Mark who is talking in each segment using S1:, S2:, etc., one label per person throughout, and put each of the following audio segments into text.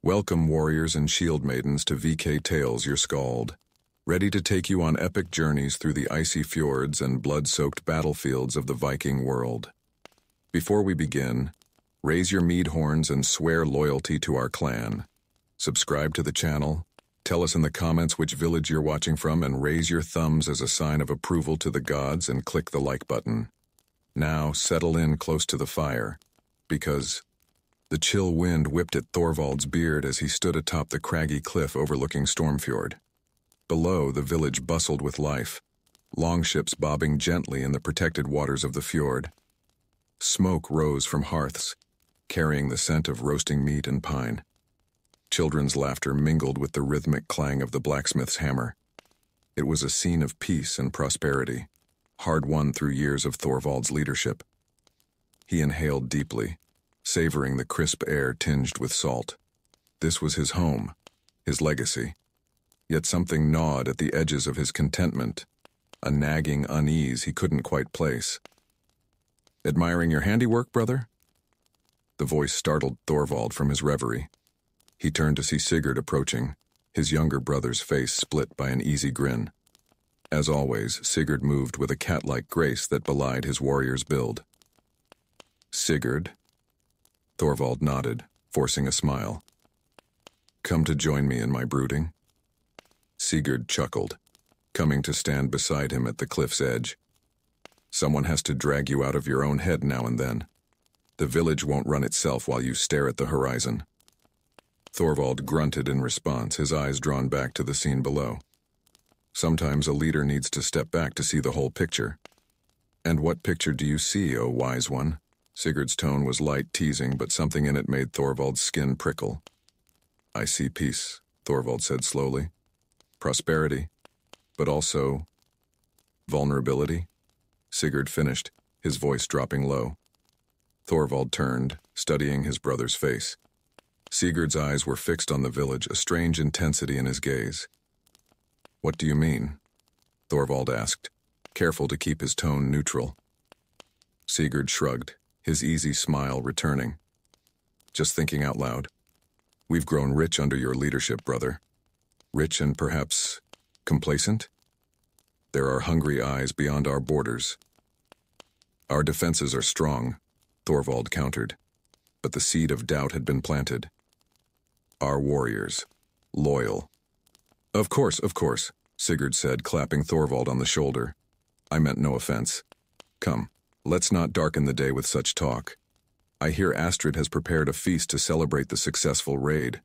S1: Welcome, warriors and shield maidens, to VK Tales, your Skald, ready to take you on epic journeys through the icy fjords and blood-soaked battlefields of the Viking world. Before we begin, raise your mead horns and swear loyalty to our clan. Subscribe to the channel, tell us in the comments which village you're watching from, and raise your thumbs as a sign of approval to the gods and click the like button. Now settle in close to the fire, because the chill wind whipped at Thorvald's beard as he stood atop the craggy cliff overlooking Stormfjord. Below, the village bustled with life, longships bobbing gently in the protected waters of the fjord. Smoke rose from hearths, carrying the scent of roasting meat and pine. Children's laughter mingled with the rhythmic clang of the blacksmith's hammer. It was a scene of peace and prosperity, hard-won through years of Thorvald's leadership. He inhaled deeply, savoring the crisp air tinged with salt. This was his home, his legacy. Yet something gnawed at the edges of his contentment, a nagging unease he couldn't quite place. "Admiring your handiwork, brother?" The voice startled Thorvald from his reverie. He turned to see Sigurd approaching, his younger brother's face split by an easy grin. As always, Sigurd moved with a cat-like grace that belied his warrior's build. "Sigurd?" Thorvald nodded, forcing a smile. "Come to join me in my brooding?" Sigurd chuckled, coming to stand beside him at the cliff's edge. "Someone has to drag you out of your own head now and then. The village won't run itself while you stare at the horizon." Thorvald grunted in response, his eyes drawn back to the scene below. Sometimes a leader needs to step back to see the whole picture. "And what picture do you see, O wise one?" Sigurd's tone was light, teasing, but something in it made Thorvald's skin prickle. "I see peace," Thorvald said slowly. "Prosperity, but also vulnerability." Sigurd finished, his voice dropping low. Thorvald turned, studying his brother's face. Sigurd's eyes were fixed on the village, a strange intensity in his gaze. "What do you mean?" Thorvald asked, careful to keep his tone neutral. Sigurd shrugged, his easy smile returning. "Just thinking out loud. We've grown rich under your leadership, brother. Rich and perhaps complacent? There are hungry eyes beyond our borders." "Our defenses are strong," Thorvald countered, but the seed of doubt had been planted. "Our warriors. Loyal." Of course," Sigurd said, clapping Thorvald on the shoulder. "I meant no offense. Come, let's not darken the day with such talk. I hear Astrid has prepared a feast to celebrate the successful raid.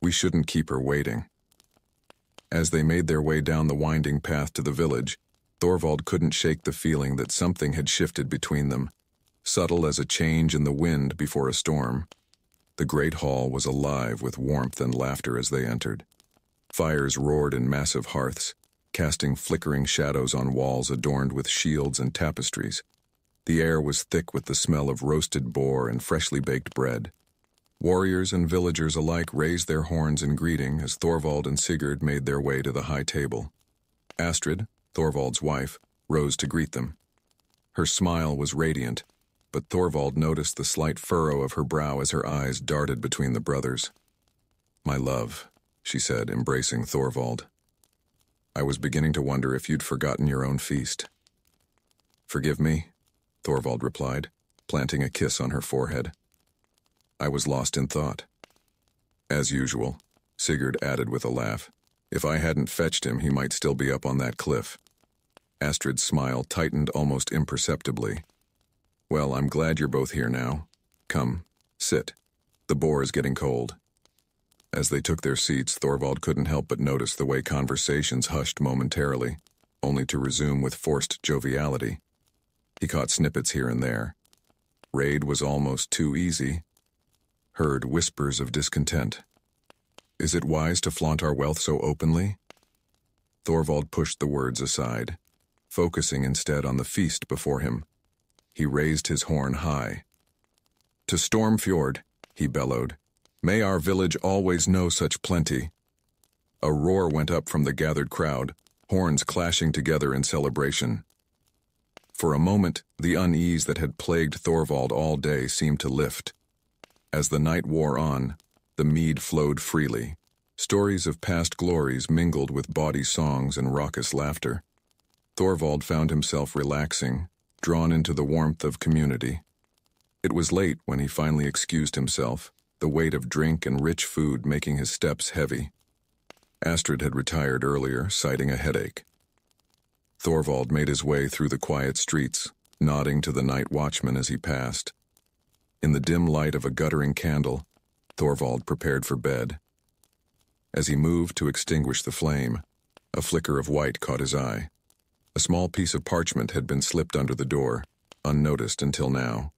S1: We shouldn't keep her waiting." As they made their way down the winding path to the village, Thorvald couldn't shake the feeling that something had shifted between them, subtle as a change in the wind before a storm. The great hall was alive with warmth and laughter as they entered. Fires roared in massive hearths, casting flickering shadows on walls adorned with shields and tapestries. The air was thick with the smell of roasted boar and freshly baked bread. Warriors and villagers alike raised their horns in greeting as Thorvald and Sigurd made their way to the high table. Astrid, Thorvald's wife, rose to greet them. Her smile was radiant, but Thorvald noticed the slight furrow of her brow as her eyes darted between the brothers. "My love," she said, embracing Thorvald. "I was beginning to wonder if you'd forgotten your own feast." "Forgive me," Thorvald replied, planting a kiss on her forehead. "I was lost in thought." "As usual," Sigurd added with a laugh. "If I hadn't fetched him, he might still be up on that cliff." Astrid's smile tightened almost imperceptibly. "Well, I'm glad you're both here now. Come, sit. The boar is getting cold." As they took their seats, Thorvald couldn't help but notice the way conversations hushed momentarily, only to resume with forced joviality. He caught snippets here and there. Raid was almost too easy. Heard whispers of discontent. "Is it wise to flaunt our wealth so openly?" Thorvald pushed the words aside, focusing instead on the feast before him. He raised his horn high. "To Stormfjord," he bellowed. "May our village always know such plenty." A roar went up from the gathered crowd, horns clashing together in celebration. For a moment, the unease that had plagued Thorvald all day seemed to lift. As the night wore on, The mead flowed freely. Stories of past glories mingled with bawdy songs and raucous laughter. Thorvald found himself relaxing, drawn into the warmth of community. It was late when he finally excused himself, the weight of drink and rich food making his steps heavy. Astrid had retired earlier, citing a headache. Thorvald made his way through the quiet streets, nodding to the night watchman as he passed. In the dim light of a guttering candle, Thorvald prepared for bed. As he moved to extinguish the flame, a flicker of white caught his eye. A small piece of parchment had been slipped under the door, unnoticed until now.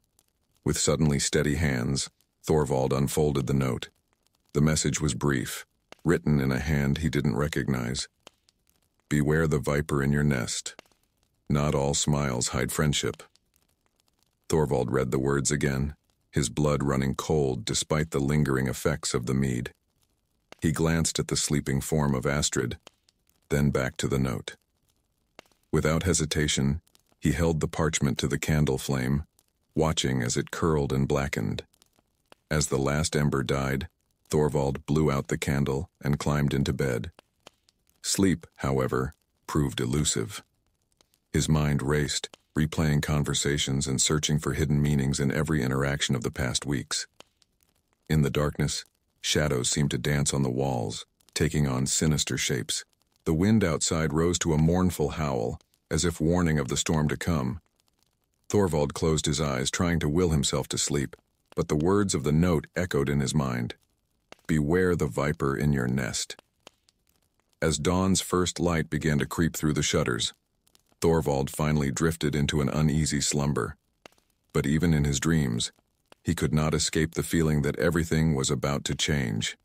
S1: With suddenly steady hands, Thorvald unfolded the note. The message was brief, written in a hand he didn't recognize. Beware the viper in your nest. Not all smiles hide friendship. Thorvald read the words again, his blood running cold despite the lingering effects of the mead. He glanced at the sleeping form of Astrid, then back to the note. Without hesitation, he held the parchment to the candle flame, watching as it curled and blackened. As the last ember died, Thorvald blew out the candle and climbed into bed. Sleep, however, proved elusive. His mind raced, replaying conversations and searching for hidden meanings in every interaction of the past weeks. In the darkness, shadows seemed to dance on the walls, taking on sinister shapes. The wind outside rose to a mournful howl, as if warning of the storm to come. Thorvald closed his eyes, trying to will himself to sleep, but the words of the note echoed in his mind. Beware the viper in your nest. As dawn's first light began to creep through the shutters, Thorvald finally drifted into an uneasy slumber. But even in his dreams, he could not escape the feeling that everything was about to change.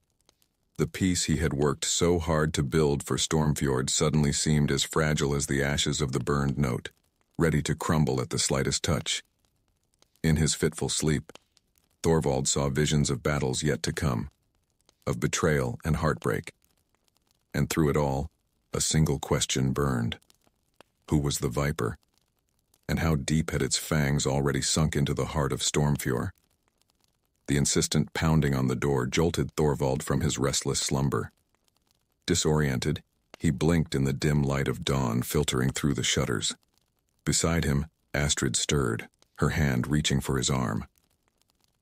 S1: The peace he had worked so hard to build for Stormfjord suddenly seemed as fragile as the ashes of the burned note, ready to crumble at the slightest touch. In his fitful sleep, Thorvald saw visions of battles yet to come, of betrayal and heartbreak. And through it all, a single question burned. Who was the viper? And how deep had its fangs already sunk into the heart of Stormfjord? The insistent pounding on the door jolted Thorvald from his restless slumber. Disoriented, he blinked in the dim light of dawn filtering through the shutters. Beside him, Astrid stirred, her hand reaching for his arm.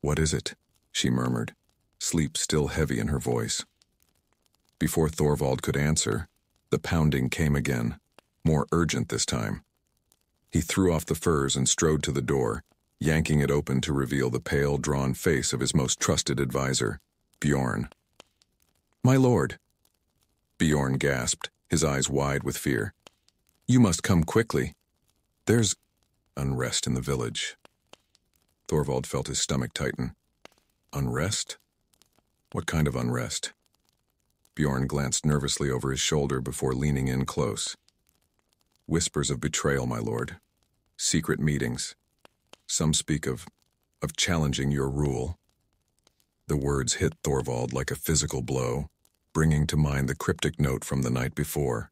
S1: "What is it?" she murmured, sleep still heavy in her voice. Before Thorvald could answer, the pounding came again, more urgent this time. He threw off the furs and strode to the door, yanking it open to reveal the pale, drawn face of his most trusted advisor, Bjorn. "My lord," Bjorn gasped, his eyes wide with fear. "You must come quickly. There's unrest in the village." Thorvald felt his stomach tighten. Unrest? What kind of unrest? Bjorn glanced nervously over his shoulder before leaning in close. "Whispers of betrayal, my lord. Secret meetings. Some speak of challenging your rule." The words hit Thorvald like a physical blow, bringing to mind the cryptic note from the night before.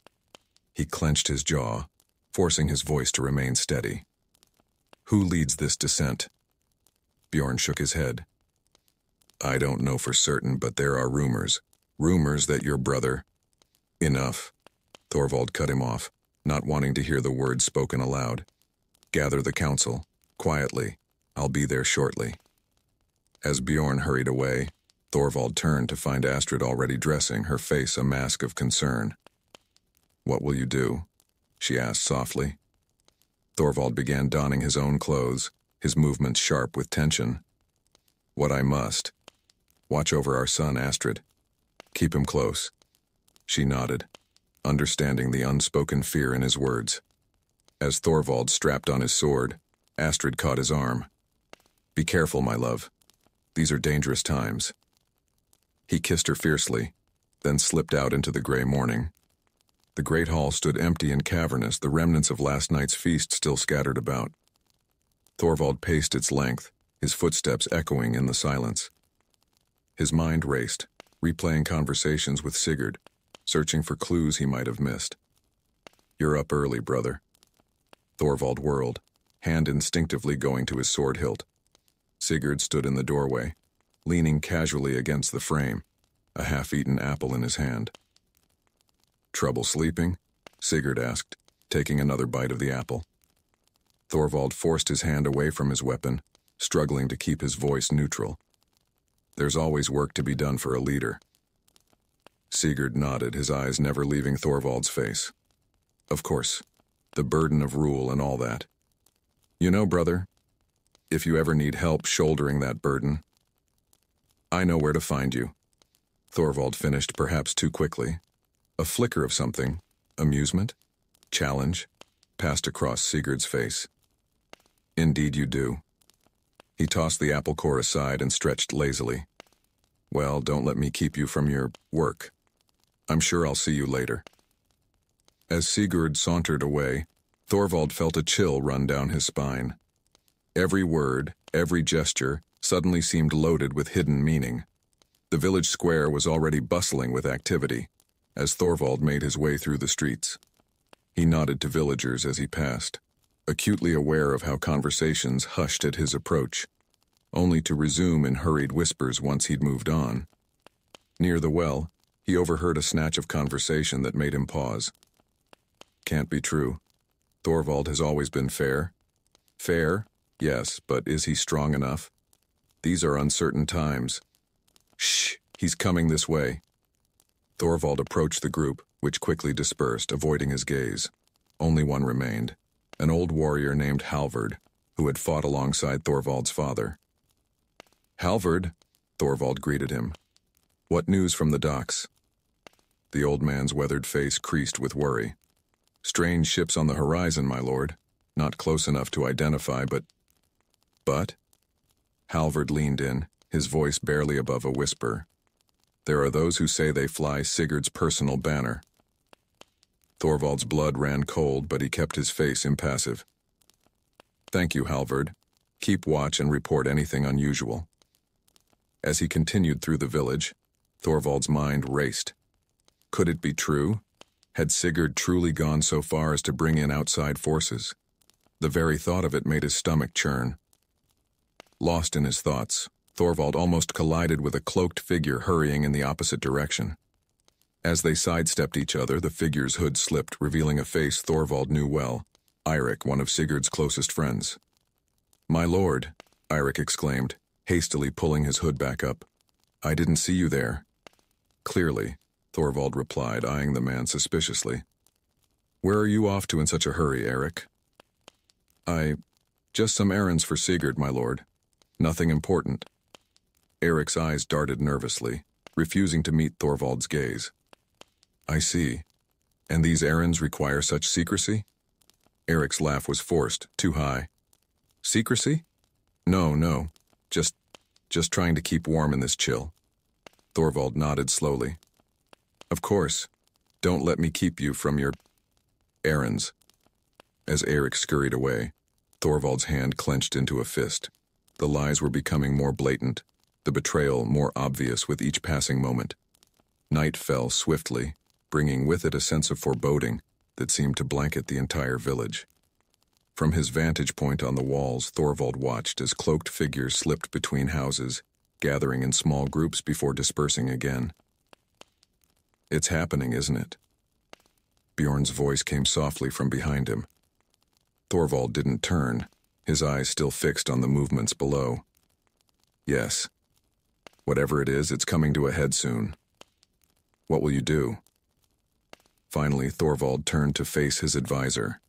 S1: He clenched his jaw, forcing his voice to remain steady. "Who leads this descent?" Bjorn shook his head. "I don't know for certain, but there are rumors. Rumors that your brother—" "Enough." Thorvald cut him off, not wanting to hear the words spoken aloud. "Gather the council. Quietly. I'll be there shortly." As Bjorn hurried away, Thorvald turned to find Astrid already dressing, her face a mask of concern. "What will you do?" she asked softly. Thorvald began donning his own clothes, his movements sharp with tension. "What I must. Watch over our son, Astrid. Keep him close." She nodded, understanding the unspoken fear in his words. As Thorvald strapped on his sword, Astrid caught his arm. "Be careful, my love. These are dangerous times." He kissed her fiercely, then slipped out into the gray morning. The great hall stood empty and cavernous, the remnants of last night's feast still scattered about. Thorvald paced its length, his footsteps echoing in the silence. His mind raced, replaying conversations with Sigurd, searching for clues he might have missed. "You're up early, brother." Thorvald whirled, hand instinctively going to his sword hilt. Sigurd stood in the doorway. leaning casually against the frame, a half-eaten apple in his hand. "Trouble sleeping?" Sigurd asked, taking another bite of the apple. Thorvald forced his hand away from his weapon, struggling to keep his voice neutral. "There's always work to be done for a leader." Sigurd nodded, his eyes never leaving Thorvald's face. "Of course, the burden of rule and all that. You know, brother, if you ever need help shouldering that burden, I know where to find you." Thorvald finished perhaps too quickly. A flicker of something, amusement, challenge, passed across Sigurd's face. "Indeed you do." He tossed the apple core aside and stretched lazily. "Well, don't let me keep you from your work. I'm sure I'll see you later." As Sigurd sauntered away, Thorvald felt a chill run down his spine. Every word, every gesture, suddenly seemed loaded with hidden meaning. The village square was already bustling with activity, as Thorvald made his way through the streets. He nodded to villagers as he passed, acutely aware of how conversations hushed at his approach, only to resume in hurried whispers once he'd moved on. Near the well, he overheard a snatch of conversation that made him pause. Can't be true. Thorvald has always been fair. Fair, yes, but is he strong enough? These are uncertain times. Shh, he's coming this way. Thorvald approached the group, which quickly dispersed, avoiding his gaze. Only one remained, an old warrior named Halvard, who had fought alongside Thorvald's father. "Halvard," Thorvald greeted him. "What news from the docks?" The old man's weathered face creased with worry. "Strange ships on the horizon, my lord. Not close enough to identify, but... Halvard leaned in, his voice barely above a whisper. "There are those who say they fly Sigurd's personal banner." Thorvald's blood ran cold, but he kept his face impassive. "Thank you, Halvard. Keep watch and report anything unusual." As he continued through the village, Thorvald's mind raced. Could it be true? Had Sigurd truly gone so far as to bring in outside forces? The very thought of it made his stomach churn. Lost in his thoughts, Thorvald almost collided with a cloaked figure hurrying in the opposite direction. As they sidestepped each other, the figure's hood slipped, revealing a face Thorvald knew well, Eirik, one of Sigurd's closest friends. "My lord," Eirik exclaimed, hastily pulling his hood back up. "I didn't see you there." "Clearly," Thorvald replied, eyeing the man suspiciously. "Where are you off to in such a hurry, Eirik?" Just some errands for Sigurd, my lord. Nothing important." Eric's eyes darted nervously, refusing to meet Thorvald's gaze. "I see. And these errands require such secrecy?" Eric's laugh was forced, too high. "Secrecy? No. Just trying to keep warm in this chill." Thorvald nodded slowly. "Of course. Don't let me keep you from your errands." As Eric scurried away, Thorvald's hand clenched into a fist. The lies were becoming more blatant, the betrayal more obvious with each passing moment. Night fell swiftly, bringing with it a sense of foreboding that seemed to blanket the entire village. From his vantage point on the walls, Thorvald watched as cloaked figures slipped between houses, gathering in small groups before dispersing again. "It's happening, isn't it?" Bjorn's voice came softly from behind him. Thorvald didn't turn, his eyes still fixed on the movements below. "Yes. Whatever it is, it's coming to a head soon. What will you do?" Finally, Thorvald turned to face his advisor.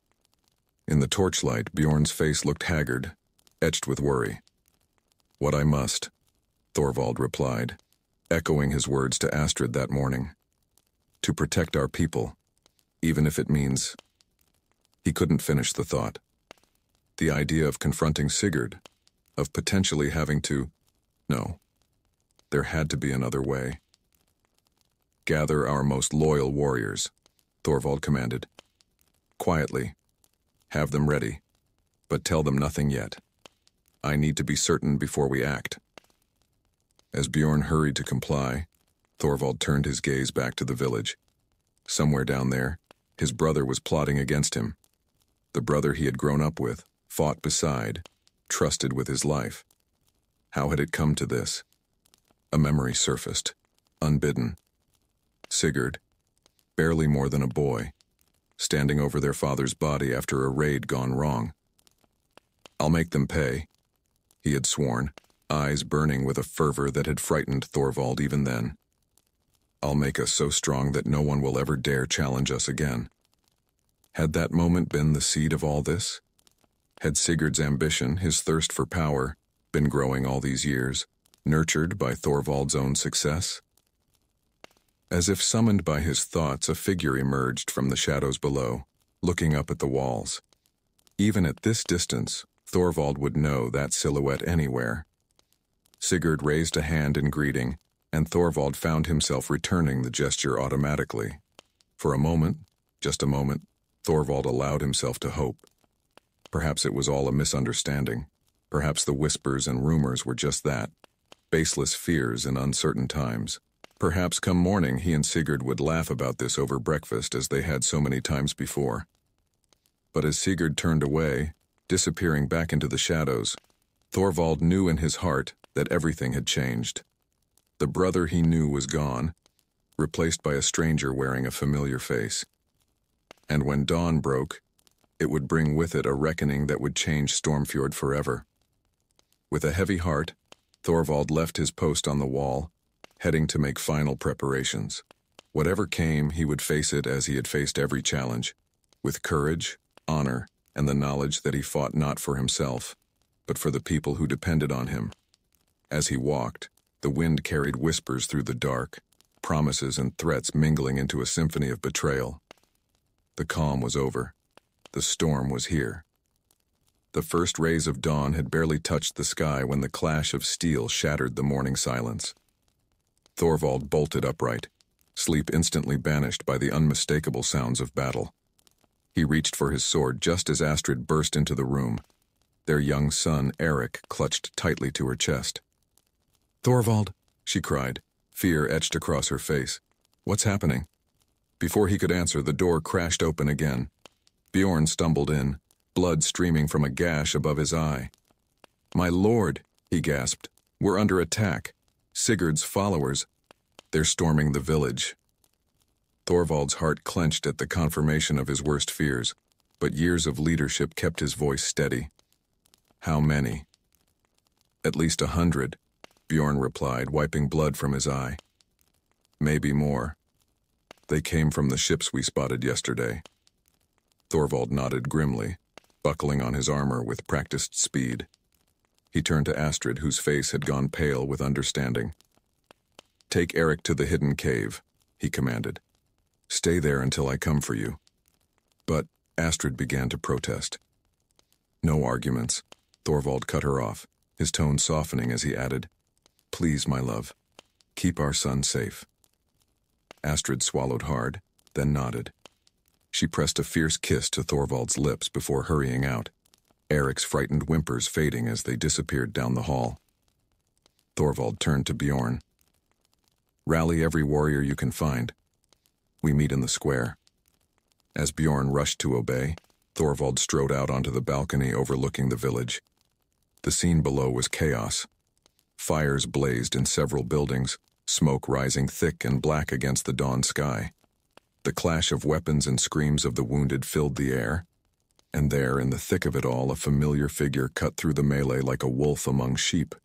S1: In the torchlight, Bjorn's face looked haggard, etched with worry. "What I must," Thorvald replied, echoing his words to Astrid that morning. "To protect our people, even if it means..." He couldn't finish the thought. The idea of confronting Sigurd, of potentially having to... No. There had to be another way. "Gather our most loyal warriors," Thorvald commanded. "Quietly. Have them ready. But tell them nothing yet. I need to be certain before we act." As Bjorn hurried to comply, Thorvald turned his gaze back to the village. Somewhere down there, his brother was plotting against him. The brother he had grown up with, fought beside, trusted with his life. How had it come to this? A memory surfaced, unbidden. Sigurd, barely more than a boy, standing over their father's body after a raid gone wrong. "I'll make them pay," he had sworn, eyes burning with a fervor that had frightened Thorvald even then. "I'll make us so strong that no one will ever dare challenge us again." Had that moment been the seed of all this? Had Sigurd's ambition, his thirst for power, been growing all these years, nurtured by Thorvald's own success? As if summoned by his thoughts, a figure emerged from the shadows below, looking up at the walls. Even at this distance, Thorvald would know that silhouette anywhere. Sigurd raised a hand in greeting, and Thorvald found himself returning the gesture automatically. For a moment, just a moment, Thorvald allowed himself to hope. Perhaps it was all a misunderstanding. Perhaps the whispers and rumors were just that, baseless fears in uncertain times. Perhaps come morning he and Sigurd would laugh about this over breakfast as they had so many times before. But as Sigurd turned away, disappearing back into the shadows, Thorvald knew in his heart that everything had changed. The brother he knew was gone, replaced by a stranger wearing a familiar face. And when dawn broke, it would bring with it a reckoning that would change Stormfjord forever. With a heavy heart, Thorvald left his post on the wall, heading to make final preparations. Whatever came, he would face it as he had faced every challenge, with courage, honor, and the knowledge that he fought not for himself, but for the people who depended on him. As he walked, the wind carried whispers through the dark, promises and threats mingling into a symphony of betrayal. The calm was over. The storm was here. The first rays of dawn had barely touched the sky when the clash of steel shattered the morning silence. Thorvald bolted upright, sleep instantly banished by the unmistakable sounds of battle. He reached for his sword just as Astrid burst into the room. Their young son, Eric, clutched tightly to her chest. "Thorvald," she cried, fear etched across her face. "What's happening?" Before he could answer, the door crashed open again. Bjorn stumbled in, blood streaming from a gash above his eye. "My lord," he gasped, "we're under attack. Sigurd's followers. They're storming the village." Thorvald's heart clenched at the confirmation of his worst fears, but years of leadership kept his voice steady. "How many?" "At least 100, Bjorn replied, wiping blood from his eye. "Maybe more. They came from the ships we spotted yesterday." Thorvald nodded grimly, buckling on his armor with practiced speed. He turned to Astrid, whose face had gone pale with understanding. "Take Eric to the hidden cave," he commanded. "Stay there until I come for you." But Astrid began to protest. "No arguments," Thorvald cut her off, his tone softening as he added, "Please, my love, keep our son safe." Astrid swallowed hard, then nodded. She pressed a fierce kiss to Thorvald's lips before hurrying out, Eric's frightened whimpers fading as they disappeared down the hall. Thorvald turned to Bjorn. "Rally every warrior you can find. We meet in the square." As Bjorn rushed to obey, Thorvald strode out onto the balcony overlooking the village. The scene below was chaos. Fires blazed in several buildings, smoke rising thick and black against the dawn sky. The clash of weapons and screams of the wounded filled the air, and there, in the thick of it all, a familiar figure cut through the melee like a wolf among sheep.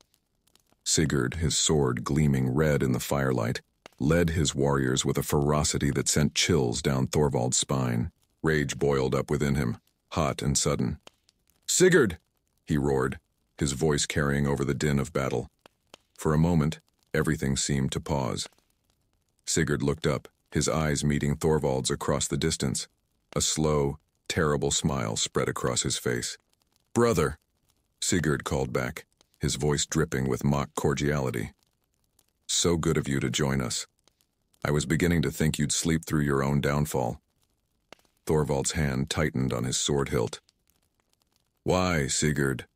S1: Sigurd, his sword gleaming red in the firelight, led his warriors with a ferocity that sent chills down Thorvald's spine. Rage boiled up within him, hot and sudden. "Sigurd!" he roared, his voice carrying over the din of battle. For a moment, everything seemed to pause. Sigurd looked up, his eyes meeting Thorvald's across the distance. A slow, terrible smile spread across his face. "Brother!" Sigurd called back, his voice dripping with mock cordiality. "So good of you to join us. I was beginning to think you'd sleep through your own downfall." Thorvald's hand tightened on his sword hilt. "Why, Sigurd?"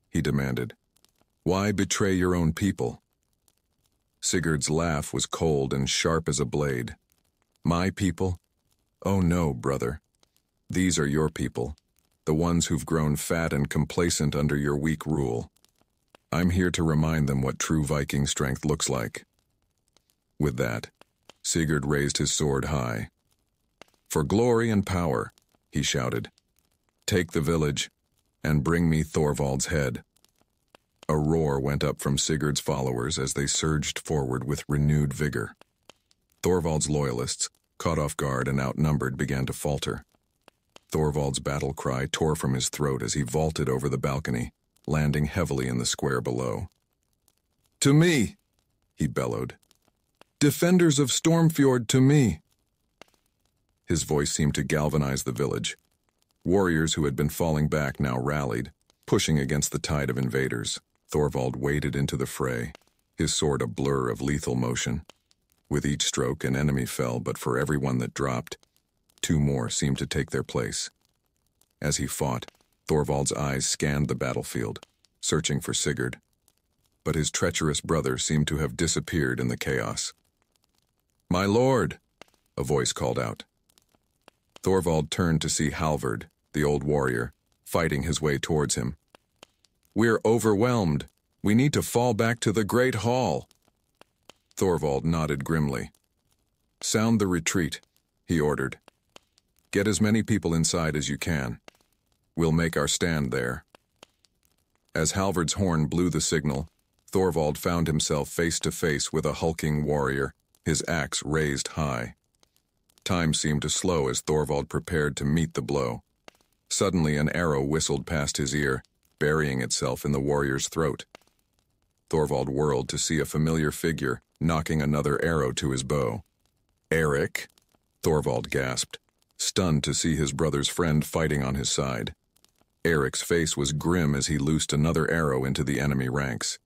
S1: he demanded. "Why betray your own people?" Sigurd's laugh was cold and sharp as a blade. "My people? Oh no, brother. These are your people, the ones who've grown fat and complacent under your weak rule. I'm here to remind them what true Viking strength looks like." With that, Sigurd raised his sword high. "For glory and power," he shouted, "take the village, and bring me Thorvald's head." A roar went up from Sigurd's followers as they surged forward with renewed vigor. Thorvald's loyalists, caught off guard and outnumbered, began to falter. Thorvald's battle cry tore from his throat as he vaulted over the balcony, landing heavily in the square below. "To me!" he bellowed. "Defenders of Stormfjord, to me!" His voice seemed to galvanize the village. Warriors who had been falling back now rallied, pushing against the tide of invaders. Thorvald waded into the fray, his sword a blur of lethal motion. With each stroke, an enemy fell, but for every one that dropped, 2 more seemed to take their place. As he fought, Thorvald's eyes scanned the battlefield, searching for Sigurd. But his treacherous brother seemed to have disappeared in the chaos. "My lord!" a voice called out. Thorvald turned to see Halvard, the old warrior, fighting his way towards him. "We're overwhelmed. We need to fall back to the Great Hall." Thorvald nodded grimly. "Sound the retreat," he ordered. "Get as many people inside as you can. We'll make our stand there." As Halvard's horn blew the signal, Thorvald found himself face to face with a hulking warrior, his axe raised high. Time seemed to slow as Thorvald prepared to meet the blow. Suddenly an arrow whistled past his ear, burying itself in the warrior's throat. Thorvald whirled to see a familiar figure knocking another arrow to his bow. "Eric?" Thorvald gasped, stunned to see his brother's friend fighting on his side. Eric's face was grim as he loosed another arrow into the enemy ranks.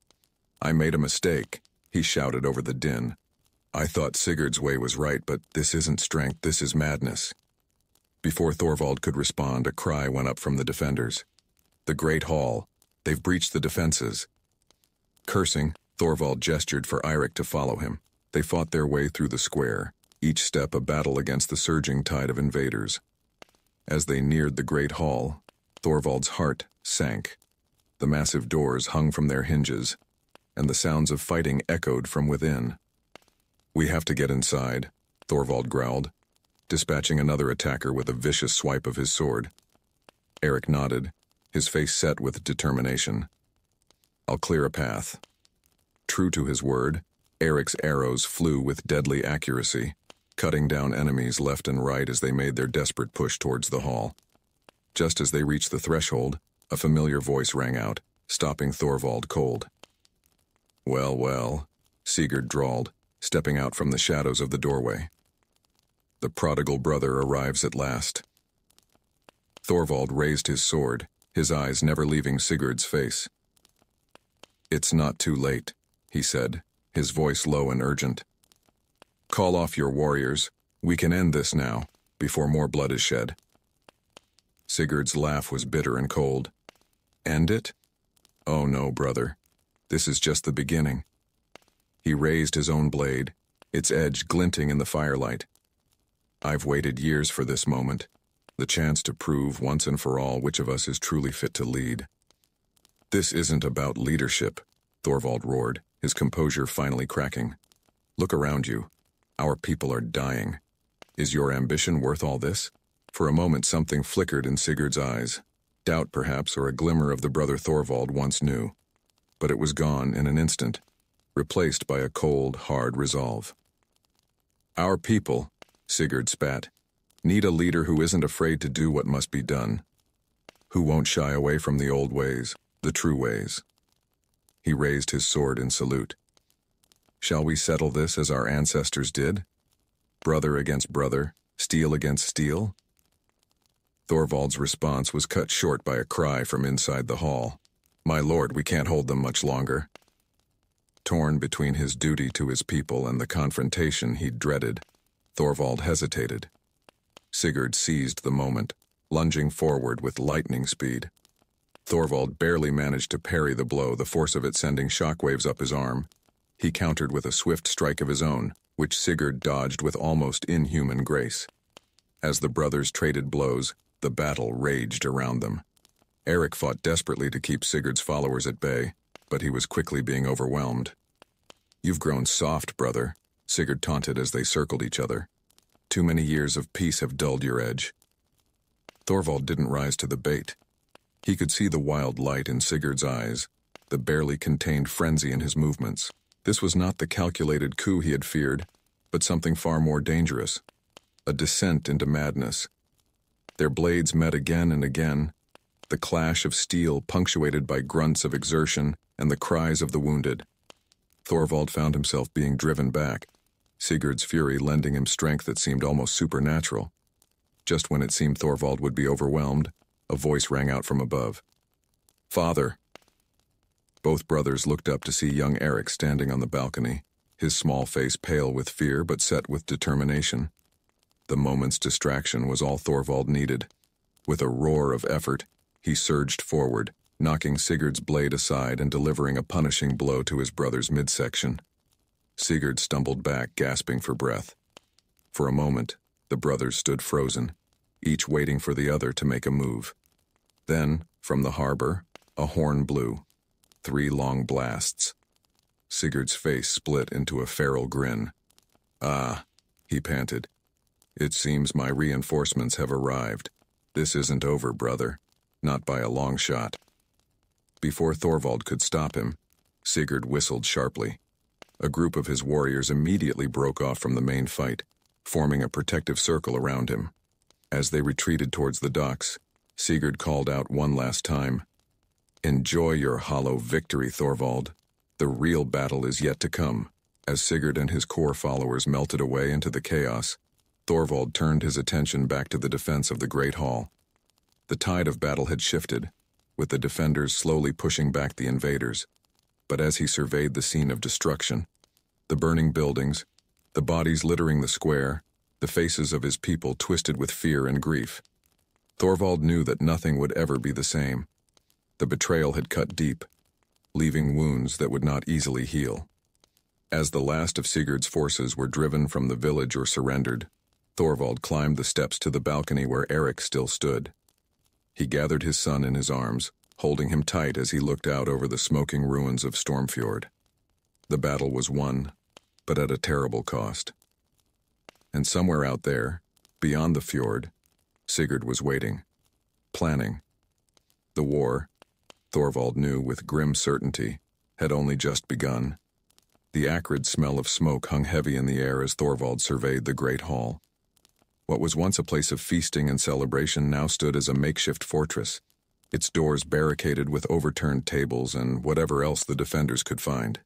S1: "I made a mistake," he shouted over the din. "I thought Sigurd's way was right, but this isn't strength, this is madness." Before Thorvald could respond, a cry went up from the defenders. "The Great Hall! They've breached the defenses!" Cursing, Thorvald gestured for Eirik to follow him. They fought their way through the square, each step a battle against the surging tide of invaders. As they neared the Great Hall, Thorvald's heart sank. The massive doors hung from their hinges, and the sounds of fighting echoed from within. "We have to get inside," Thorvald growled, dispatching another attacker with a vicious swipe of his sword. Eirik nodded, his face set with determination. "I'll clear a path." True to his word, Eric's arrows flew with deadly accuracy, cutting down enemies left and right as they made their desperate push towards the hall. Just as they reached the threshold, a familiar voice rang out, stopping Thorvald cold. "Well, well," Sigurd drawled, stepping out from the shadows of the doorway. "The prodigal brother arrives at last." Thorvald raised his sword, his eyes never leaving Sigurd's face. "It's not too late," he said, his voice low and urgent. "Call off your warriors. We can end this now, before more blood is shed." Sigurd's laugh was bitter and cold. "End it? Oh no, brother. This is just the beginning." He raised his own blade, its edge glinting in the firelight. "I've waited years for this moment, the chance to prove once and for all which of us is truly fit to lead." "This isn't about leadership," Thorvald roared, his composure finally cracking. "Look around you. Our people are dying. Is your ambition worth all this?" For a moment something flickered in Sigurd's eyes, doubt perhaps, or a glimmer of the brother Thorvald once knew. But it was gone in an instant, replaced by a cold, hard resolve. "Our people," Sigurd spat, "need a leader who isn't afraid to do what must be done, who won't shy away from the old ways, the true ways." He raised his sword in salute. "Shall we settle this as our ancestors did? Brother against brother, steel against steel?" Thorvald's response was cut short by a cry from inside the hall. "My lord, we can't hold them much longer." Torn between his duty to his people and the confrontation he dreaded, Thorvald hesitated. Sigurd seized the moment, lunging forward with lightning speed. Thorvald barely managed to parry the blow, the force of it sending shockwaves up his arm. He countered with a swift strike of his own, which Sigurd dodged with almost inhuman grace. As the brothers traded blows, the battle raged around them. Eirik fought desperately to keep Sigurd's followers at bay, but he was quickly being overwhelmed. "You've grown soft, brother," Sigurd taunted as they circled each other. "Too many years of peace have dulled your edge." Thorvald didn't rise to the bait. He could see the wild light in Sigurd's eyes, the barely contained frenzy in his movements. This was not the calculated coup he had feared, but something far more dangerous. A descent into madness. Their blades met again and again, the clash of steel punctuated by grunts of exertion and the cries of the wounded. Thorvald found himself being driven back, Sigurd's fury lending him strength that seemed almost supernatural. Just when it seemed Thorvald would be overwhelmed, a voice rang out from above. "Father!" Both brothers looked up to see young Eric standing on the balcony, his small face pale with fear but set with determination. The moment's distraction was all Thorvald needed. With a roar of effort, he surged forward, knocking Sigurd's blade aside and delivering a punishing blow to his brother's midsection. Sigurd stumbled back, gasping for breath. For a moment, the brothers stood frozen, each waiting for the other to make a move. Then, from the harbor, a horn blew. 3 long blasts. Sigurd's face split into a feral grin. "Ah," he panted. "It seems my reinforcements have arrived. This isn't over, brother. Not by a long shot." Before Thorvald could stop him, Sigurd whistled sharply. A group of his warriors immediately broke off from the main fight, forming a protective circle around him. As they retreated towards the docks, Sigurd called out one last time, "Enjoy your hollow victory, Thorvald. The real battle is yet to come." As Sigurd and his core followers melted away into the chaos, Thorvald turned his attention back to the defense of the Great Hall. The tide of battle had shifted, with the defenders slowly pushing back the invaders. But as he surveyed the scene of destruction, the burning buildings, the bodies littering the square, the faces of his people twisted with fear and grief, Thorvald knew that nothing would ever be the same. The betrayal had cut deep, leaving wounds that would not easily heal. As the last of Sigurd's forces were driven from the village or surrendered, Thorvald climbed the steps to the balcony where Eric still stood. He gathered his son in his arms, holding him tight as he looked out over the smoking ruins of Stormfjord. The battle was won, but at a terrible cost. And somewhere out there, beyond the fjord, Sigurd was waiting, planning. The war, Thorvald knew with grim certainty, had only just begun. The acrid smell of smoke hung heavy in the air as Thorvald surveyed the great hall. What was once a place of feasting and celebration now stood as a makeshift fortress, its doors barricaded with overturned tables and whatever else the defenders could find.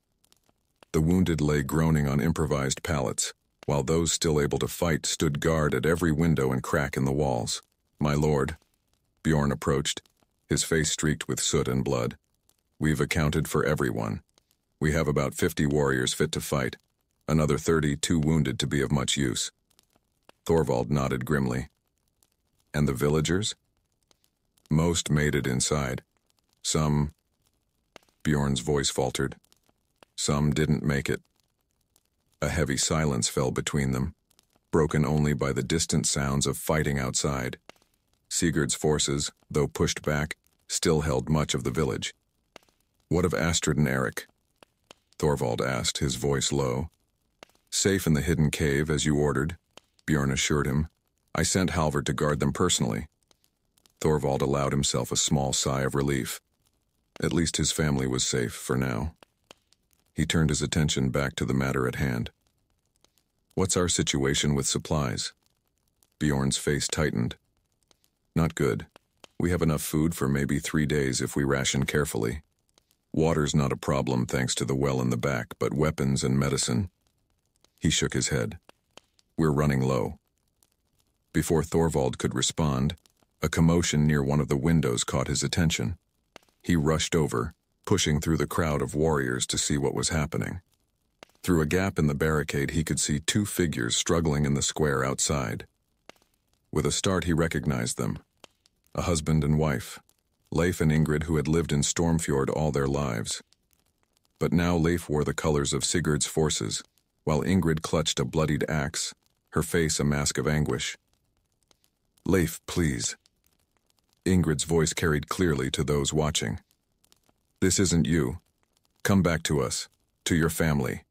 S1: The wounded lay groaning on improvised pallets, while those still able to fight stood guard at every window and crack in the walls. "My lord," Bjorn approached, his face streaked with soot and blood. "We've accounted for everyone. We have about 50 warriors fit to fight, another 30 too wounded to be of much use." Thorvald nodded grimly. "And the villagers?" "Most made it inside. Some..." Bjorn's voice faltered. "Some didn't make it." A heavy silence fell between them, broken only by the distant sounds of fighting outside. Sigurd's forces, though pushed back, still held much of the village. "What of Astrid and Eric?" Thorvald asked, his voice low. "Safe in the hidden cave, as you ordered," Bjorn assured him. "I sent Halvard to guard them personally." Thorvald allowed himself a small sigh of relief. At least his family was safe for now. He turned his attention back to the matter at hand. "What's our situation with supplies?" Bjorn's face tightened. "Not good. We have enough food for maybe 3 days if we ration carefully. Water's not a problem thanks to the well in the back, but weapons and medicine..." He shook his head. "We're running low." Before Thorvald could respond, a commotion near one of the windows caught his attention. He rushed over, pushing through the crowd of warriors to see what was happening. Through a gap in the barricade, he could see 2 figures struggling in the square outside. With a start, he recognized them. A husband and wife, Leif and Ingrid, who had lived in Stormfjord all their lives. But now Leif wore the colors of Sigurd's forces, while Ingrid clutched a bloodied axe, her face a mask of anguish. "Leif, please." Ingrid's voice carried clearly to those watching. "This isn't you. Come back to us, to your family.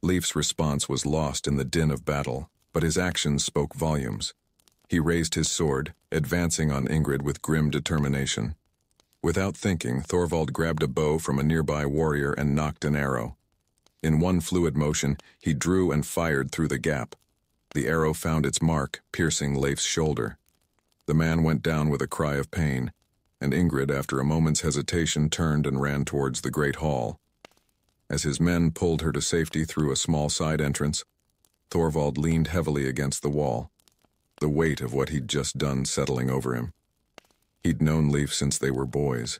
S1: Leif's response was lost in the din of battle, but his actions spoke volumes. He raised his sword, advancing on Ingrid with grim determination. Without thinking, Thorvald grabbed a bow from a nearby warrior and knocked an arrow. In one fluid motion, he drew and fired through the gap. The arrow found its mark, piercing Leif's shoulder. The man went down with a cry of pain, and Ingrid, after a moment's hesitation, turned and ran towards the great hall. As his men pulled her to safety through a small side entrance, Thorvald leaned heavily against the wall, the weight of what he'd just done settling over him. He'd known Leif since they were boys,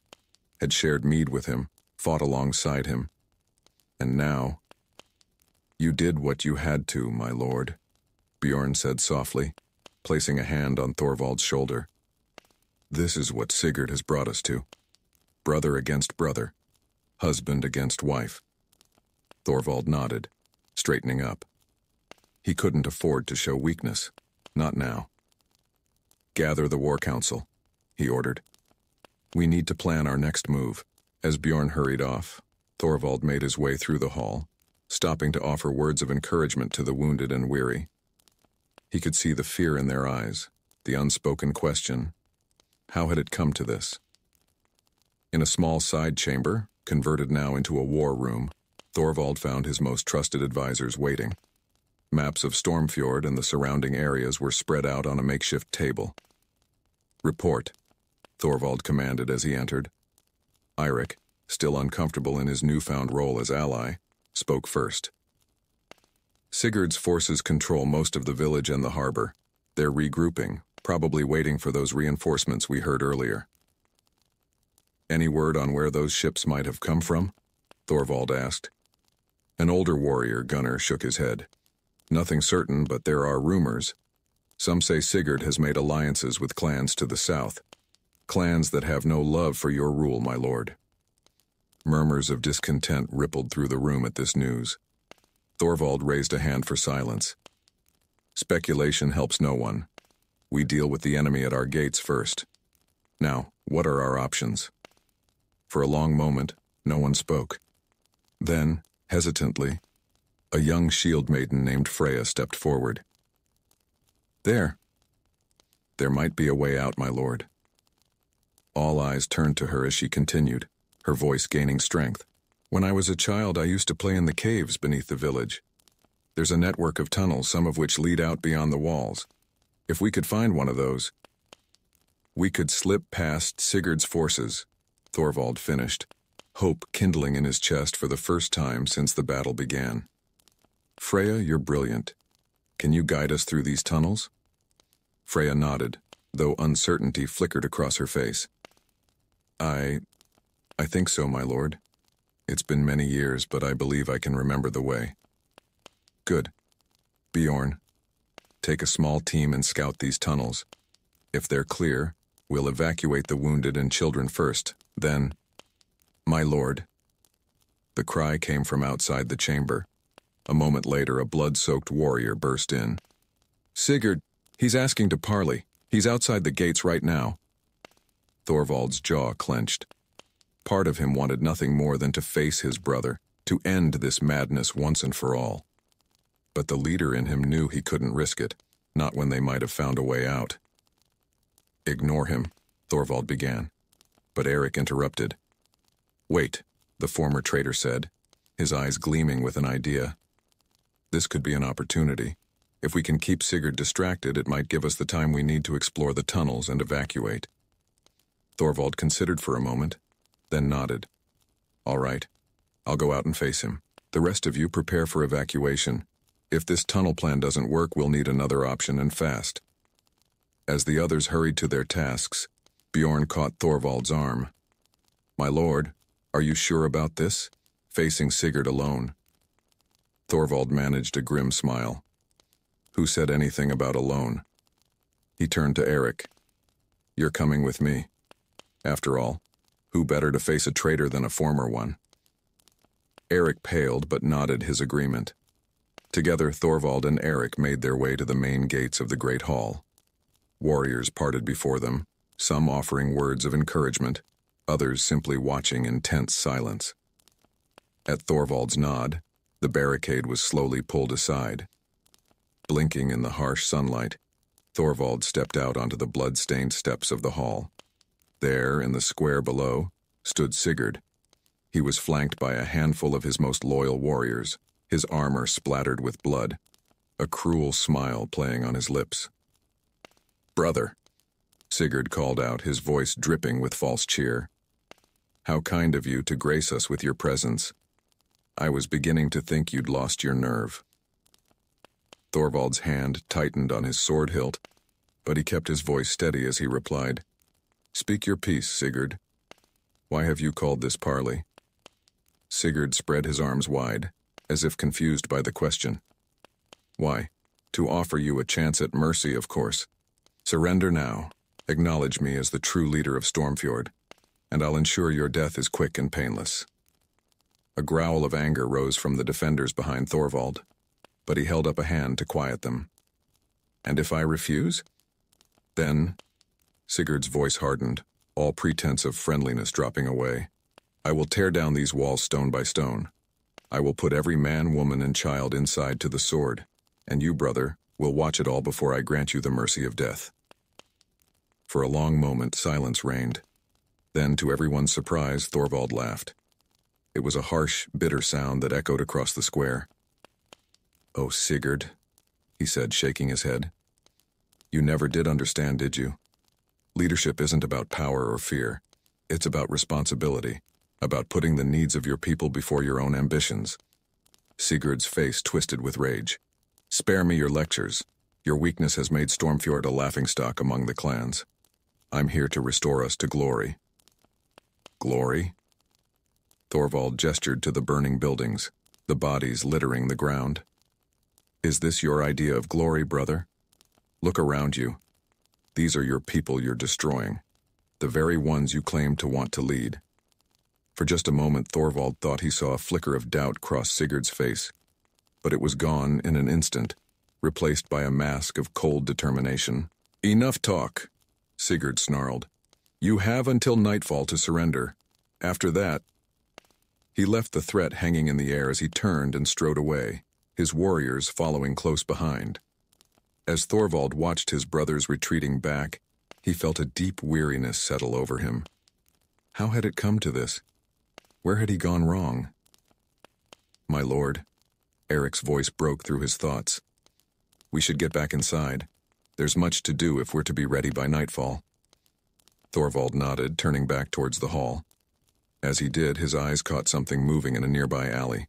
S1: had shared mead with him, fought alongside him. And now, "You did what you had to, my lord," Bjorn said softly, placing a hand on Thorvald's shoulder. "This is what Sigurd has brought us to. Brother against brother, husband against wife." Thorvald nodded, straightening up. He couldn't afford to show weakness, not now. "Gather the war council," he ordered. "We need to plan our next move." As Bjorn hurried off, Thorvald made his way through the hall, stopping to offer words of encouragement to the wounded and weary. He could see the fear in their eyes, the unspoken question, how had it come to this? In a small side chamber, converted now into a war room, Thorvald found his most trusted advisors waiting. Maps of Stormfjord and the surrounding areas were spread out on a makeshift table. "Report," Thorvald commanded as he entered. Eirik, still uncomfortable in his newfound role as ally, spoke first. "Sigurd's forces control most of the village and the harbor. They're regrouping, probably waiting for those reinforcements we heard earlier." "Any word on where those ships might have come from?" Thorvald asked. An older warrior gunner shook his head. "Nothing certain, but there are rumors. Some say Sigurd has made alliances with clans to the south. Clans that have no love for your rule, my lord." Murmurs of discontent rippled through the room at this news. Thorvald raised a hand for silence. "Speculation helps no one. We deal with the enemy at our gates first. Now, what are our options?" For a long moment, no one spoke. Then, hesitantly, a young shield maiden named Freya stepped forward. "There might be a way out, my lord." All eyes turned to her as she continued, her voice gaining strength. "When I was a child, I used to play in the caves beneath the village. There's a network of tunnels, some of which lead out beyond the walls. If we could find one of those, we could slip past Sigurd's forces," Thorvald finished, hope kindling in his chest for the first time since the battle began. "Freya, you're brilliant. Can you guide us through these tunnels?" Freya nodded, though uncertainty flickered across her face. I think so, my lord. It's been many years, but I believe I can remember the way." "Good. Bjorn, take a small team and scout these tunnels. If they're clear, we'll evacuate the wounded and children first, then—" "My lord." The cry came from outside the chamber. A moment later, a blood-soaked warrior burst in. "Sigurd, he's asking to parley. He's outside the gates right now." Thorvald's jaw clenched. Part of him wanted nothing more than to face his brother, to end this madness once and for all. But the leader in him knew he couldn't risk it, not when they might have found a way out. "Ignore him," Thorvald began. But Eirik interrupted. "Wait," the former traitor said, his eyes gleaming with an idea. "This could be an opportunity. If we can keep Sigurd distracted, it might give us the time we need to explore the tunnels and evacuate." Thorvald considered for a moment, then nodded. "All right, I'll go out and face him. The rest of you prepare for evacuation. If this tunnel plan doesn't work, we'll need another option, and fast." As the others hurried to their tasks, Bjorn caught Thorvald's arm. "My lord, are you sure about this? Facing Sigurd alone?" Thorvald managed a grim smile. "Who said anything about alone?" He turned to Eirik. "You're coming with me. After all, who better to face a traitor than a former one?" Eirik paled but nodded his agreement. Together, Thorvald and Eirik made their way to the main gates of the great hall. Warriors parted before them, some offering words of encouragement, others simply watching in tense silence. At Thorvald's nod, the barricade was slowly pulled aside. Blinking in the harsh sunlight, Thorvald stepped out onto the blood-stained steps of the hall. There, in the square below, stood Sigurd. He was flanked by a handful of his most loyal warriors, his armor splattered with blood, a cruel smile playing on his lips. "Brother," Sigurd called out, his voice dripping with false cheer. "How kind of you to grace us with your presence. I was beginning to think you'd lost your nerve." Thorvald's hand tightened on his sword hilt, but he kept his voice steady as he replied, "Speak your peace, Sigurd. Why have you called this parley?" Sigurd spread his arms wide, as if confused by the question. "Why, to offer you a chance at mercy, of course. Surrender now. Acknowledge me as the true leader of Stormfjord, and I'll ensure your death is quick and painless." A growl of anger rose from the defenders behind Thorvald, but he held up a hand to quiet them. "And if I refuse? Then," Sigurd's voice hardened, all pretense of friendliness dropping away, "I will tear down these walls stone by stone. I will put every man, woman, and child inside to the sword, and you, brother, will watch it all before I grant you the mercy of death." For a long moment, silence reigned. Then, to everyone's surprise, Thorvald laughed. It was a harsh, bitter sound that echoed across the square. "Oh, Sigurd," he said, shaking his head. "You never did understand, did you? Leadership isn't about power or fear. It's about responsibility, about putting the needs of your people before your own ambitions." Sigurd's face twisted with rage. "Spare me your lectures. Your weakness has made Stormfjord a laughingstock among the clans. I'm here to restore us to glory." "Glory?" Thorvald gestured to the burning buildings, the bodies littering the ground. "Is this your idea of glory, brother? Look around you. These are your people you're destroying, the very ones you claim to want to lead." For just a moment, Thorvald thought he saw a flicker of doubt cross Sigurd's face, but it was gone in an instant, replaced by a mask of cold determination. "Enough talk," Sigurd snarled. "You have until nightfall to surrender. After that—" He left the threat hanging in the air as he turned and strode away, his warriors following close behind. As Thorvald watched his brothers retreating back, he felt a deep weariness settle over him. How had it come to this? Where had he gone wrong? "My lord," Eric's voice broke through his thoughts. "We should get back inside. There's much to do if we're to be ready by nightfall." Thorvald nodded, turning back towards the hall. As he did, his eyes caught something moving in a nearby alley.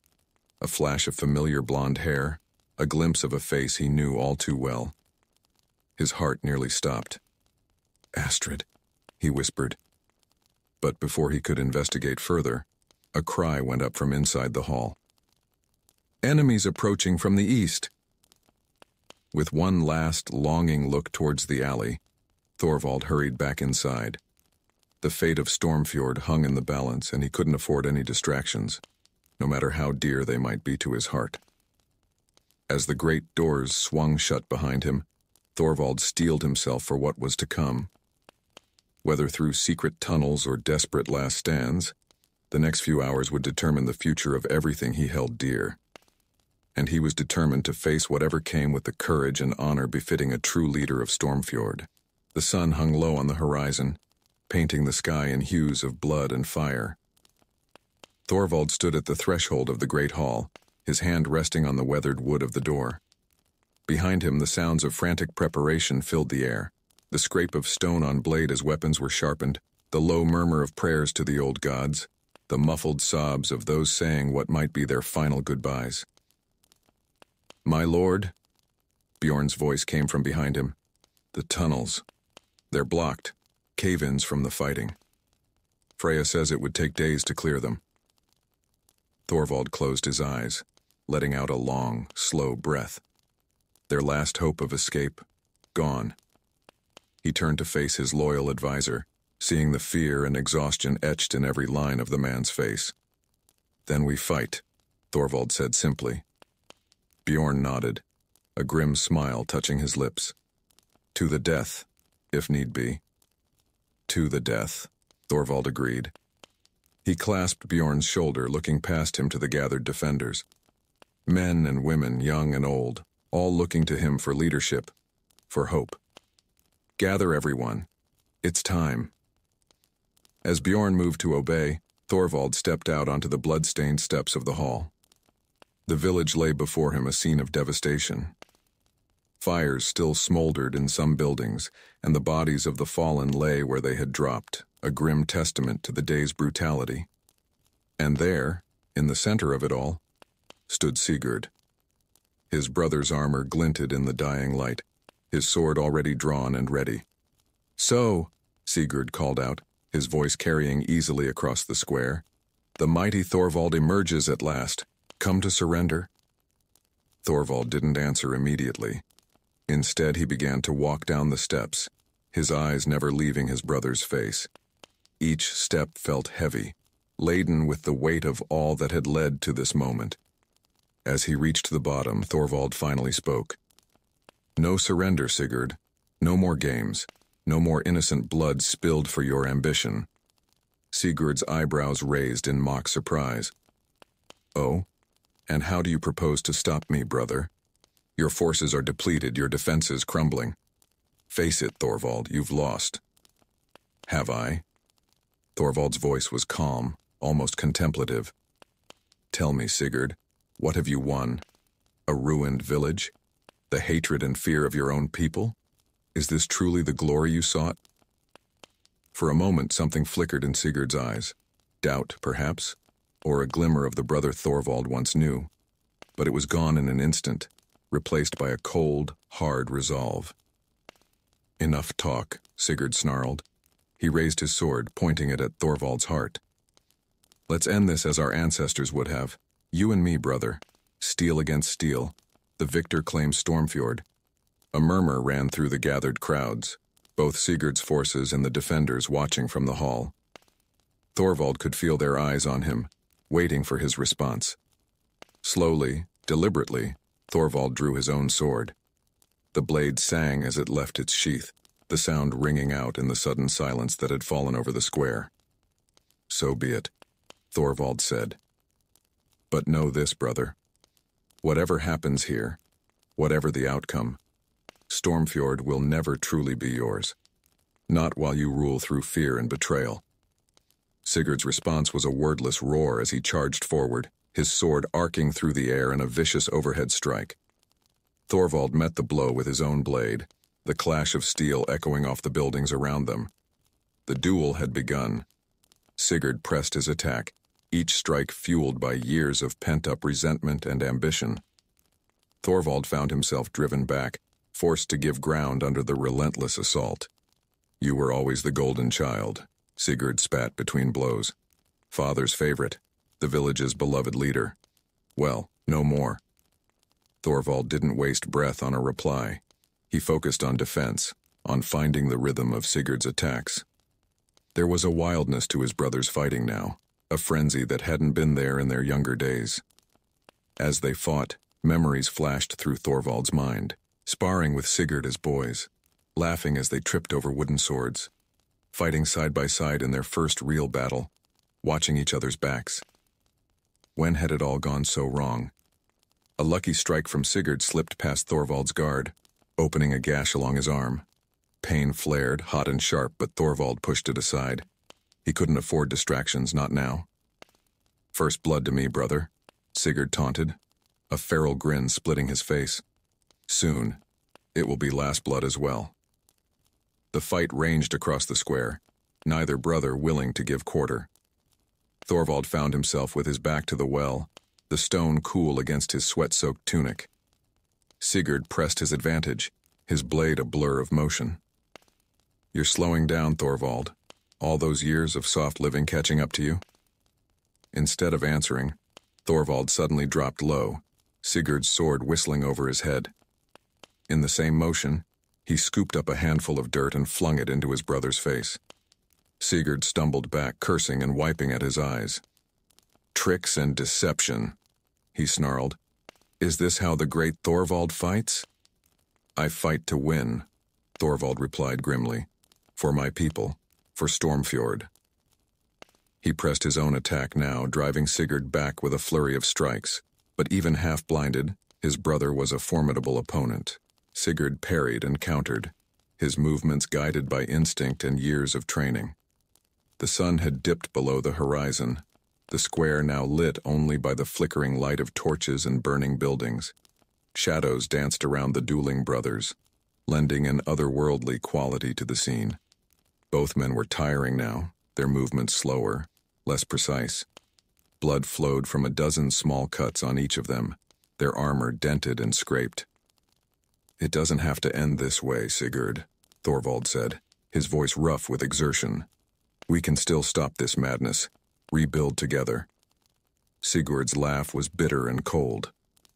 S1: A flash of familiar blonde hair, a glimpse of a face he knew all too well. His heart nearly stopped. "Astrid," he whispered. But before he could investigate further, a cry went up from inside the hall. "Enemies approaching from the east!" With one last, longing look towards the alley, Thorvald hurried back inside. The fate of Stormfjord hung in the balance, and he couldn't afford any distractions, no matter how dear they might be to his heart. As the great doors swung shut behind him, Thorvald steeled himself for what was to come. Whether through secret tunnels or desperate last stands, the next few hours would determine the future of everything he held dear. And he was determined to face whatever came with the courage and honor befitting a true leader of Stormfjord. The sun hung low on the horizon, painting the sky in hues of blood and fire. Thorvald stood at the threshold of the great hall, his hand resting on the weathered wood of the door. Behind him, the sounds of frantic preparation filled the air, the scrape of stone on blade as weapons were sharpened, the low murmur of prayers to the old gods, the muffled sobs of those saying what might be their final goodbyes. "My lord," Bjorn's voice came from behind him. "The tunnels. They're blocked, cave-ins from the fighting. Freya says it would take days to clear them." Thorvald closed his eyes, letting out a long, slow breath. Their last hope of escape, gone. He turned to face his loyal advisor, seeing the fear and exhaustion etched in every line of the man's face. "Then we fight," Thorvald said simply. Bjorn nodded, a grim smile touching his lips. "To the death, if need be." "To the death," Thorvald agreed. He clasped Bjorn's shoulder, looking past him to the gathered defenders. Men and women, young and old, all looking to him for leadership, for hope. Gather everyone. It's time. As Bjorn moved to obey, Thorvald stepped out onto the blood-stained steps of the hall. The village lay before him, a scene of devastation. Fires still smoldered in some buildings, and the bodies of the fallen lay where they had dropped, a grim testament to the day's brutality. And there, in the center of it all, stood Sigurd. His brother's armor glinted in the dying light, his sword already drawn and ready. "So," Sigurd called out, his voice carrying easily across the square, "the mighty Thorvald emerges at last. Come to surrender?" Thorvald didn't answer immediately. Instead, he began to walk down the steps, his eyes never leaving his brother's face. Each step felt heavy, laden with the weight of all that had led to this moment. As he reached the bottom, Thorvald finally spoke. "No surrender, Sigurd. No more games. No more innocent blood spilled for your ambition." Sigurd's eyebrows raised in mock surprise. "Oh? And how do you propose to stop me, brother? Your forces are depleted, your defenses crumbling. Face it, Thorvald, you've lost." "Have I?" Thorvald's voice was calm, almost contemplative. "Tell me, Sigurd, what have you won? A ruined village? The hatred and fear of your own people? Is this truly the glory you sought?" For a moment something flickered in Sigurd's eyes. Doubt, perhaps, or a glimmer of the brother Thorvald once knew. But it was gone in an instant, replaced by a cold, hard resolve. "Enough talk," Sigurd snarled. He raised his sword, pointing it at Thorvald's heart. "Let's end this as our ancestors would have. You and me, brother. Steel against steel. The victor claims Stormfjord." A murmur ran through the gathered crowds, both Sigurd's forces and the defenders watching from the hall. Thorvald could feel their eyes on him, waiting for his response. Slowly, deliberately, Thorvald drew his own sword. The blade sang as it left its sheath, the sound ringing out in the sudden silence that had fallen over the square. "So be it," Thorvald said. "But know this, brother. Whatever happens here, whatever the outcome, Stormfjord will never truly be yours. Not while you rule through fear and betrayal." Sigurd's response was a wordless roar as he charged forward, his sword arcing through the air in a vicious overhead strike. Thorvald met the blow with his own blade, the clash of steel echoing off the buildings around them. The duel had begun. Sigurd pressed his attack, each strike fueled by years of pent-up resentment and ambition. Thorvald found himself driven back, forced to give ground under the relentless assault. "You were always the golden child," Sigurd spat between blows. "Father's favorite, the village's beloved leader. Well, no more." Thorvald didn't waste breath on a reply. He focused on defense, on finding the rhythm of Sigurd's attacks. There was a wildness to his brother's fighting now, a frenzy that hadn't been there in their younger days. As they fought, memories flashed through Thorvald's mind, sparring with Sigurd as boys, laughing as they tripped over wooden swords, fighting side by side in their first real battle, watching each other's backs. When had it all gone so wrong? A lucky strike from Sigurd slipped past Thorvald's guard, opening a gash along his arm. Pain flared, hot and sharp, but Thorvald pushed it aside. He couldn't afford distractions, not now. "First blood to me, brother," Sigurd taunted, a feral grin splitting his face. "Soon, it will be last blood as well." The fight ranged across the square, neither brother willing to give quarter. Thorvald found himself with his back to the well, the stone cool against his sweat-soaked tunic. Sigurd pressed his advantage, his blade a blur of motion. "You're slowing down, Thorvald. All those years of soft living catching up to you?" Instead of answering, Thorvald suddenly dropped low, Sigurd's sword whistling over his head. In the same motion, he scooped up a handful of dirt and flung it into his brother's face. Sigurd stumbled back, cursing and wiping at his eyes. "Tricks and deception," he snarled. "Is this how the great Thorvald fights?" "I fight to win," Thorvald replied grimly. "For my people, for Stormfjord." He pressed his own attack now, driving Sigurd back with a flurry of strikes. But even half-blinded, his brother was a formidable opponent. Sigurd parried and countered, his movements guided by instinct and years of training. The sun had dipped below the horizon, the square now lit only by the flickering light of torches and burning buildings. Shadows danced around the dueling brothers, lending an otherworldly quality to the scene. Both men were tiring now, their movements slower, less precise. Blood flowed from a dozen small cuts on each of them, their armor dented and scraped. "It doesn't have to end this way, Sigurd," Thorvald said, his voice rough with exertion. "We can still stop this madness, rebuild together." Sigurd's laugh was bitter and cold,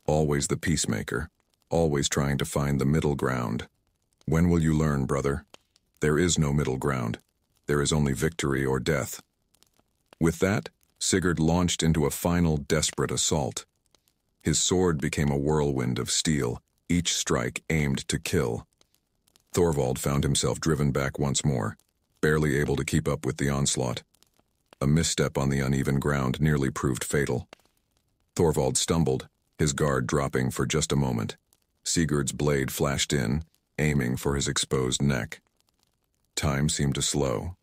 S1: always the peacemaker, always trying to find the middle ground. "When will you learn, brother? There is no middle ground. There is only victory or death." With that, Sigurd launched into a final desperate assault. His sword became a whirlwind of steel, each strike aimed to kill. Thorvald found himself driven back once more, barely able to keep up with the onslaught. A misstep on the uneven ground nearly proved fatal. Thorvald stumbled, his guard dropping for just a moment. Sigurd's blade flashed in, aiming for his exposed neck. Time seemed to slow.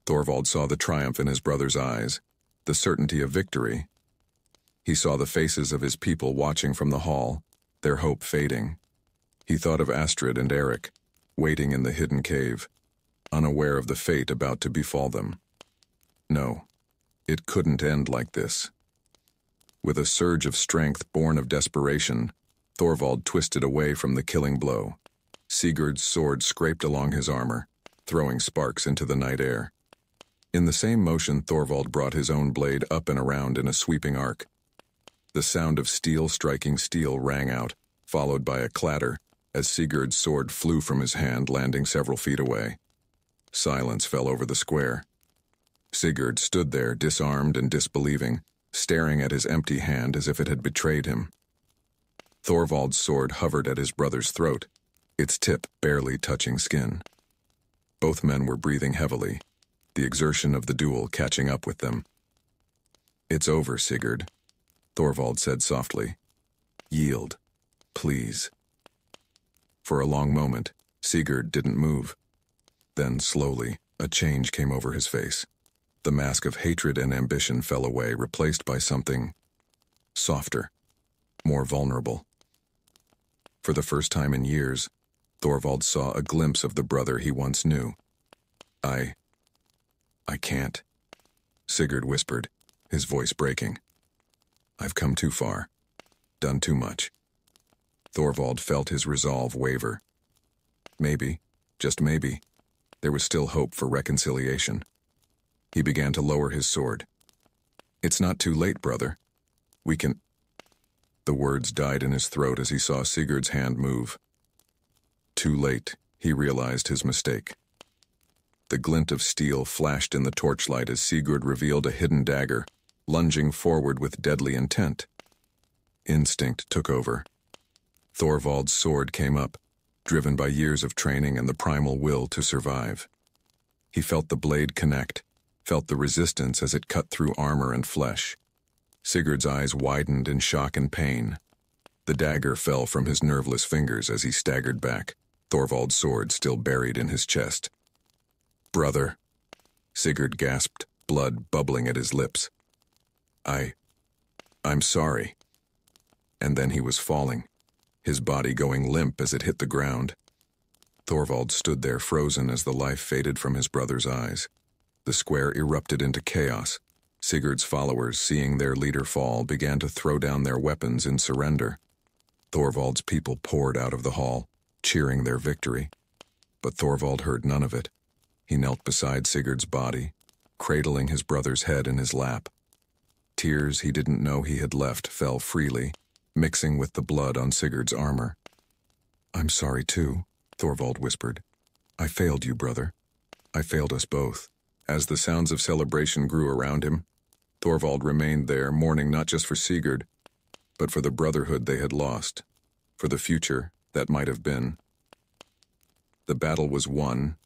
S1: Thorvald saw the triumph in his brother's eyes, the certainty of victory. He saw the faces of his people watching from the hall, their hope fading. He thought of Astrid and Eric, waiting in the hidden cave, unaware of the fate about to befall them. No, it couldn't end like this. With a surge of strength born of desperation, Thorvald twisted away from the killing blow. Sigurd's sword scraped along his armor, throwing sparks into the night air. In the same motion, Thorvald brought his own blade up and around in a sweeping arc. The sound of steel striking steel rang out, followed by a clatter, as Sigurd's sword flew from his hand, landing several feet away. Silence fell over the square. Sigurd stood there, disarmed and disbelieving, staring at his empty hand as if it had betrayed him. Thorvald's sword hovered at his brother's throat, its tip barely touching skin. Both men were breathing heavily, the exertion of the duel catching up with them. "It's over, Sigurd," Thorvald said softly. "Yield, please." For a long moment, Sigurd didn't move. Then, slowly, a change came over his face. The mask of hatred and ambition fell away, replaced by something softer, more vulnerable. For the first time in years, Thorvald saw a glimpse of the brother he once knew. I can't," Sigurd whispered, his voice breaking. "I've come too far, done too much." Thorvald felt his resolve waver. Maybe, just maybe, there was still hope for reconciliation. He began to lower his sword. "It's not too late, brother. We can—" The words died in his throat as he saw Sigurd's hand move. Too late, he realized his mistake. The glint of steel flashed in the torchlight as Sigurd revealed a hidden dagger, lunging forward with deadly intent. Instinct took over. Thorvald's sword came up, driven by years of training and the primal will to survive. He felt the blade connect, felt the resistance as it cut through armor and flesh. Sigurd's eyes widened in shock and pain. The dagger fell from his nerveless fingers as he staggered back, Thorvald's sword still buried in his chest. "Brother," Sigurd gasped, blood bubbling at his lips. I'm sorry." And then he was falling, his body going limp as it hit the ground. Thorvald stood there frozen as the life faded from his brother's eyes. The square erupted into chaos. Sigurd's followers, seeing their leader fall, began to throw down their weapons in surrender. Thorvald's people poured out of the hall, cheering their victory. But Thorvald heard none of it. He knelt beside Sigurd's body, cradling his brother's head in his lap. Tears he didn't know he had left fell freely, mixing with the blood on Sigurd's armor. "I'm sorry too," Thorvald whispered. "I failed you, brother. I failed us both." As the sounds of celebration grew around him, Thorvald remained there, mourning not just for Sigurd, but for the brotherhood they had lost, for the future that might have been. The battle was won,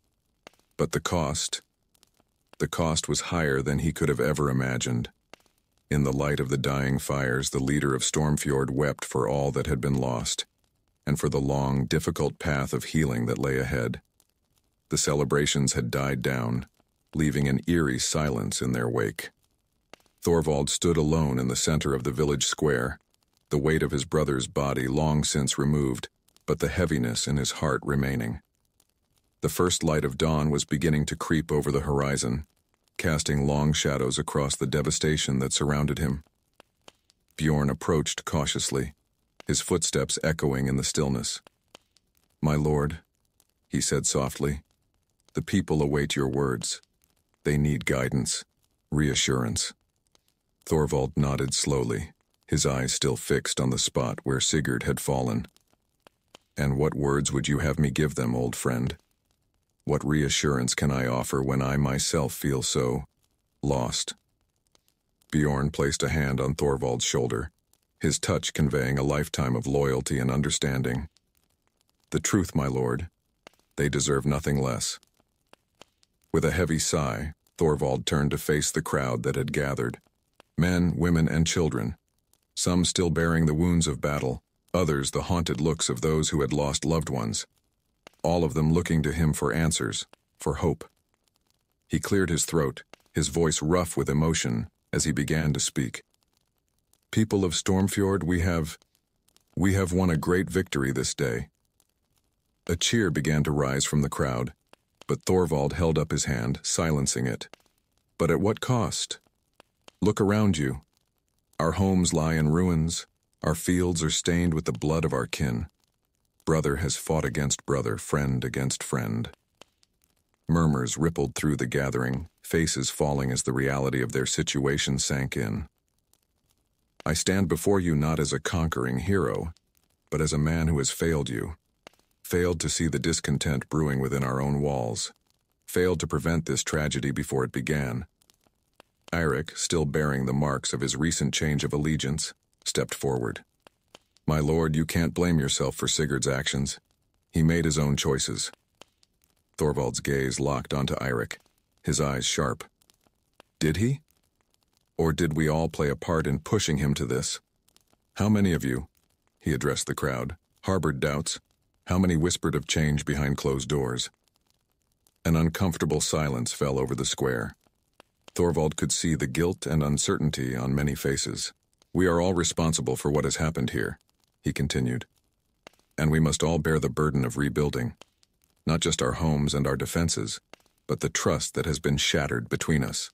S1: but the cost, The cost was higher than he could have ever imagined. In the light of the dying fires, the leader of Stormfjord wept for all that had been lost, and for the long, difficult path of healing that lay ahead. The celebrations had died down, leaving an eerie silence in their wake. Thorvald stood alone in the center of the village square, the weight of his brother's body long since removed, but the heaviness in his heart remaining. The first light of dawn was beginning to creep over the horizon, casting long shadows across the devastation that surrounded him. Bjorn approached cautiously, his footsteps echoing in the stillness. "My lord," he said softly, "the people await your words. They need guidance, reassurance." Thorvald nodded slowly, his eyes still fixed on the spot where Sigurd had fallen. "And what words would you have me give them, old friend? What reassurance can I offer when I myself feel so lost?" Bjorn placed a hand on Thorvald's shoulder, his touch conveying a lifetime of loyalty and understanding. "The truth, my lord. They deserve nothing less." With a heavy sigh, Thorvald turned to face the crowd that had gathered. Men, women, and children, some still bearing the wounds of battle, others the haunted looks of those who had lost loved ones. All of them looking to him for answers, for hope. He cleared his throat, his voice rough with emotion, as he began to speak. "People of Stormfjord, we have won a great victory this day." A cheer began to rise from the crowd, but Thorvald held up his hand, silencing it. "But at what cost? Look around you. Our homes lie in ruins, our fields are stained with the blood of our kin. Brother has fought against brother, friend against friend." Murmurs rippled through the gathering, faces falling as the reality of their situation sank in. "I stand before you not as a conquering hero, but as a man who has failed you. Failed to see the discontent brewing within our own walls. Failed to prevent this tragedy before it began." Eirik, still bearing the marks of his recent change of allegiance, stepped forward. "My lord, you can't blame yourself for Sigurd's actions. He made his own choices." Thorvald's gaze locked onto Eirik, his eyes sharp. "Did he? Or did we all play a part in pushing him to this? How many of you," he addressed the crowd, "harbored doubts? How many whispered of change behind closed doors?" An uncomfortable silence fell over the square. Thorvald could see the guilt and uncertainty on many faces. "We are all responsible for what has happened here," he continued. "And we must all bear the burden of rebuilding, not just our homes and our defenses, but the trust that has been shattered between us."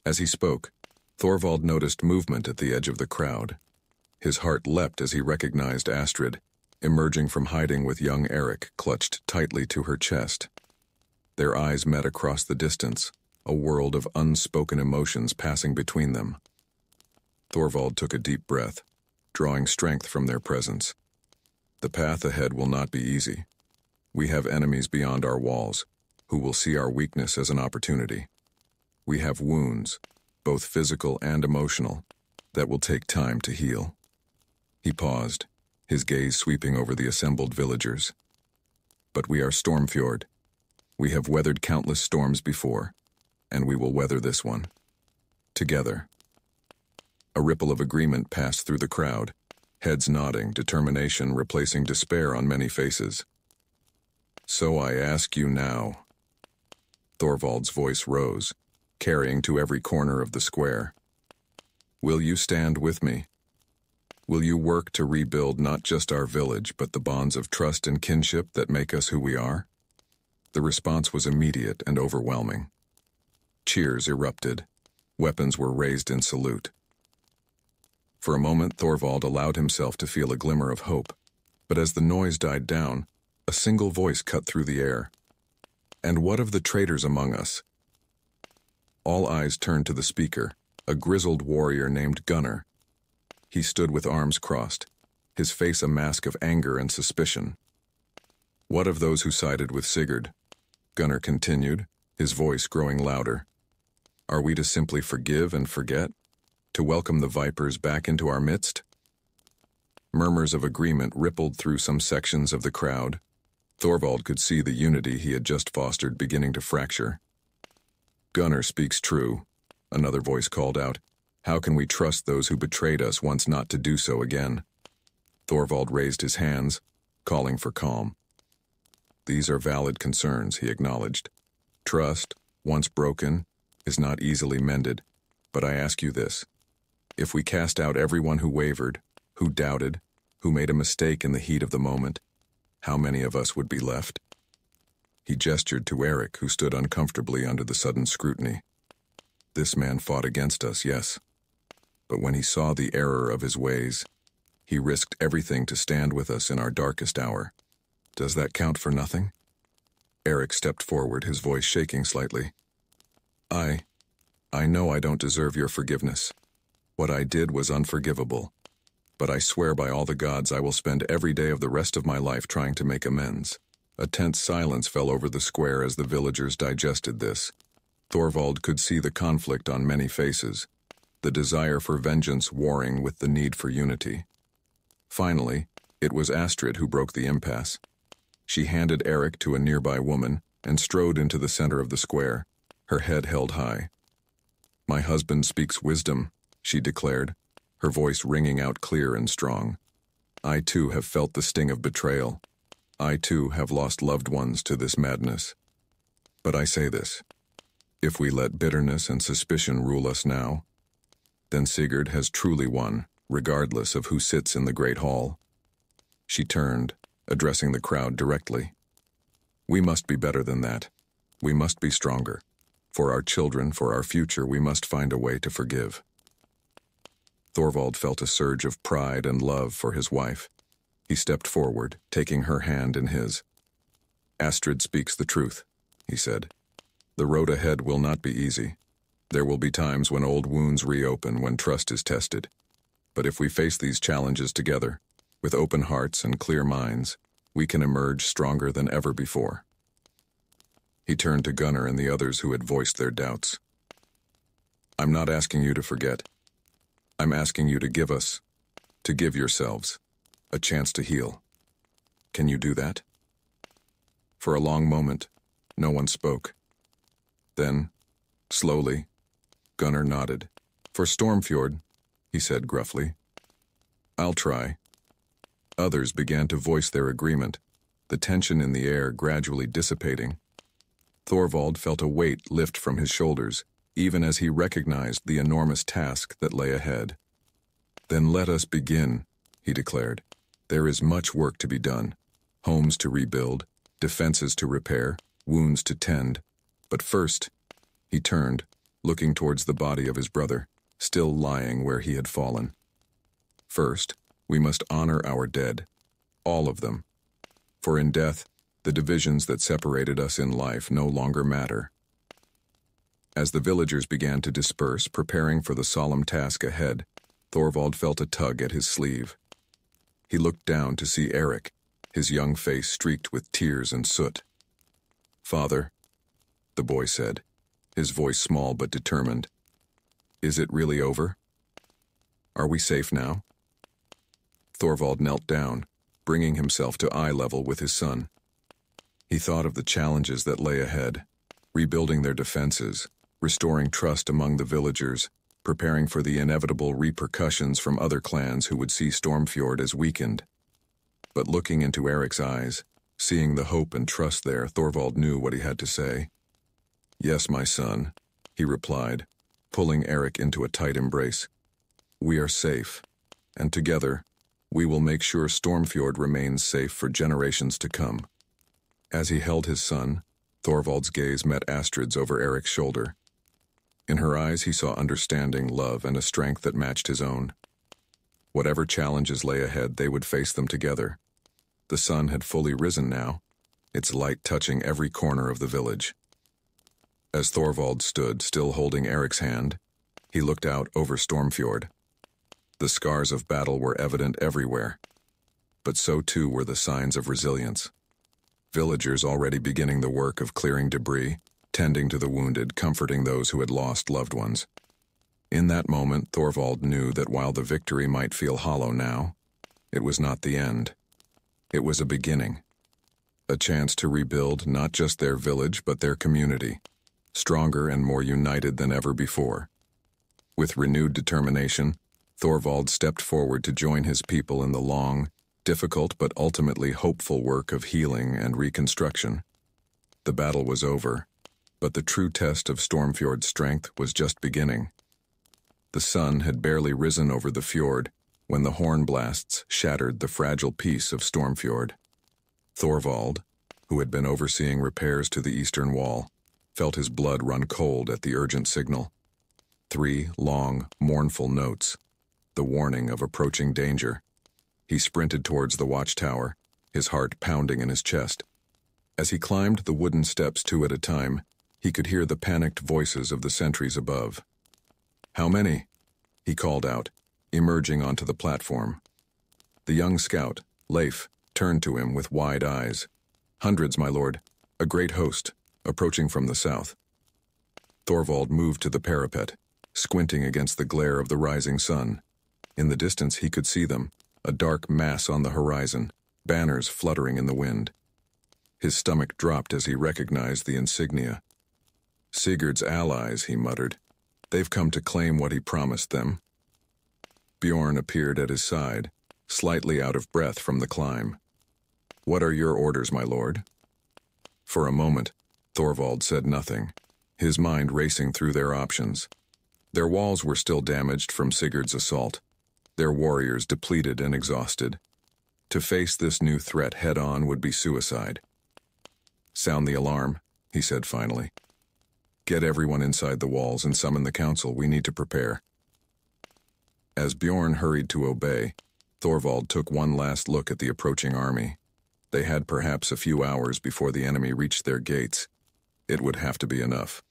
S1: As he spoke, Thorvald noticed movement at the edge of the crowd. His heart leapt as he recognized Astrid, emerging from hiding with young Eirik clutched tightly to her chest. Their eyes met across the distance, a world of unspoken emotions passing between them. Thorvald took a deep breath, drawing strength from their presence. The path ahead will not be easy. We have enemies beyond our walls, who will see our weakness as an opportunity. We have wounds, both physical and emotional, that will take time to heal. He paused, his gaze sweeping over the assembled villagers. "But we are Stormfjord. We have weathered countless storms before, and we will weather this one. Together." A ripple of agreement passed through the crowd, heads nodding, determination replacing despair on many faces. "So I ask you now." Thorvald's voice rose, carrying to every corner of the square. "Will you stand with me? Will you work to rebuild not just our village, but the bonds of trust and kinship that make us who we are?" The response was immediate and overwhelming. Cheers erupted. Weapons were raised in salute. For a moment, Thorvald allowed himself to feel a glimmer of hope, but as the noise died down, a single voice cut through the air. "And what of the traitors among us?" All eyes turned to the speaker, a grizzled warrior named Gunnar. He stood with arms crossed, his face a mask of anger and suspicion. "What of those who sided with Sigurd?" Gunnar continued, his voice growing louder. "Are we to simply forgive and forget? To welcome the vipers back into our midst?" Murmurs of agreement rippled through some sections of the crowd. Thorvald could see the unity he had just fostered beginning to fracture. Gunnar speaks true, another voice called out. How can we trust those who betrayed us once not to do so again? Thorvald raised his hands, calling for calm. These are valid concerns, he acknowledged. Trust, once broken, is not easily mended, but I ask you this. If we cast out everyone who wavered, who doubted, who made a mistake in the heat of the moment, how many of us would be left? He gestured to Eric, who stood uncomfortably under the sudden scrutiny. This man fought against us, yes. But when he saw the error of his ways, he risked everything to stand with us in our darkest hour. Does that count for nothing? Eric stepped forward, his voice shaking slightly. I know I don't deserve your forgiveness. What I did was unforgivable. But I swear by all the gods I will spend every day of the rest of my life trying to make amends. A tense silence fell over the square as the villagers digested this. Thorvald could see the conflict on many faces, the desire for vengeance warring with the need for unity. Finally, it was Astrid who broke the impasse. She handed Eric to a nearby woman and strode into the center of the square, her head held high. My husband speaks wisdom, she declared, her voice ringing out clear and strong. I too have felt the sting of betrayal. I too have lost loved ones to this madness. But I say this. If we let bitterness and suspicion rule us now, then Sigurd has truly won, regardless of who sits in the great hall. She turned, addressing the crowd directly. We must be better than that. We must be stronger. For our children, for our future, we must find a way to forgive. Thorvald felt a surge of pride and love for his wife. He stepped forward, taking her hand in his. Astrid speaks the truth, he said. The road ahead will not be easy. There will be times when old wounds reopen, when trust is tested. But if we face these challenges together, with open hearts and clear minds, we can emerge stronger than ever before. He turned to Gunnar and the others who had voiced their doubts. I'm not asking you to forget. I'm asking you to give yourselves, a chance to heal. Can you do that? For a long moment, no one spoke. Then, slowly, Gunnar nodded. For Stormfjord, he said gruffly. I'll try. Others began to voice their agreement, the tension in the air gradually dissipating. Thorvald felt a weight lift from his shoulders, even as he recognized the enormous task that lay ahead. Then let us begin, he declared. There is much work to be done. Homes to rebuild, defenses to repair, wounds to tend. But first, he turned, looking towards the body of his brother, still lying where he had fallen. First, we must honor our dead, all of them. For in death, the divisions that separated us in life no longer matter. As the villagers began to disperse, preparing for the solemn task ahead, Thorvald felt a tug at his sleeve. He looked down to see Eric, his young face streaked with tears and soot. Father, the boy said, his voice small but determined. Is it really over? Are we safe now? Thorvald knelt down, bringing himself to eye level with his son. He thought of the challenges that lay ahead, rebuilding their defenses, restoring trust among the villagers, preparing for the inevitable repercussions from other clans who would see Stormfjord as weakened. But looking into Eric's eyes, seeing the hope and trust there, Thorvald knew what he had to say. Yes, my son, he replied, pulling Eric into a tight embrace. We are safe, and together, we will make sure Stormfjord remains safe for generations to come. As he held his son, Thorvald's gaze met Astrid's over Eric's shoulder. In her eyes he saw understanding, love, and a strength that matched his own. Whatever challenges lay ahead, they would face them together. The sun had fully risen now, its light touching every corner of the village. As Thorvald stood, still holding Eric's hand, he looked out over Stormfjord. The scars of battle were evident everywhere, but so too were the signs of resilience. Villagers already beginning the work of clearing debris, tending to the wounded, comforting those who had lost loved ones. In that moment, Thorvald knew that while the victory might feel hollow now, it was not the end. It was a beginning. A chance to rebuild not just their village but their community. stronger and more united than ever before. With renewed determination, Thorvald stepped forward to join his people in the long, difficult but ultimately hopeful work of healing and reconstruction. The battle was over, but the true test of Stormfjord's strength was just beginning. The sun had barely risen over the fjord when the horn blasts shattered the fragile peace of Stormfjord. Thorvald, who had been overseeing repairs to the eastern wall, felt his blood run cold at the urgent signal. 3 long, mournful notes, the warning of approaching danger. He sprinted towards the watchtower, his heart pounding in his chest. As he climbed the wooden steps 2 at a time, he could hear the panicked voices of the sentries above. "How many?" he called out, emerging onto the platform. The young scout, Leif, turned to him with wide eyes. "Hundreds, my lord. A great host, approaching from the south." Thorvald moved to the parapet, squinting against the glare of the rising sun. In the distance he could see them, a dark mass on the horizon, banners fluttering in the wind. His stomach dropped as he recognized the insignia. "Sigurd's allies," he muttered. "They've come to claim what he promised them." Bjorn appeared at his side, slightly out of breath from the climb. "What are your orders, my lord?" For a moment, Thorvald said nothing, his mind racing through their options. Their walls were still damaged from Sigurd's assault, their warriors depleted and exhausted. To face this new threat head-on would be suicide. "Sound the alarm," he said finally. "Get everyone inside the walls and summon the council. We need to prepare." As Bjorn hurried to obey, Thorvald took one last look at the approaching army. They had perhaps a few hours before the enemy reached their gates. It would have to be enough.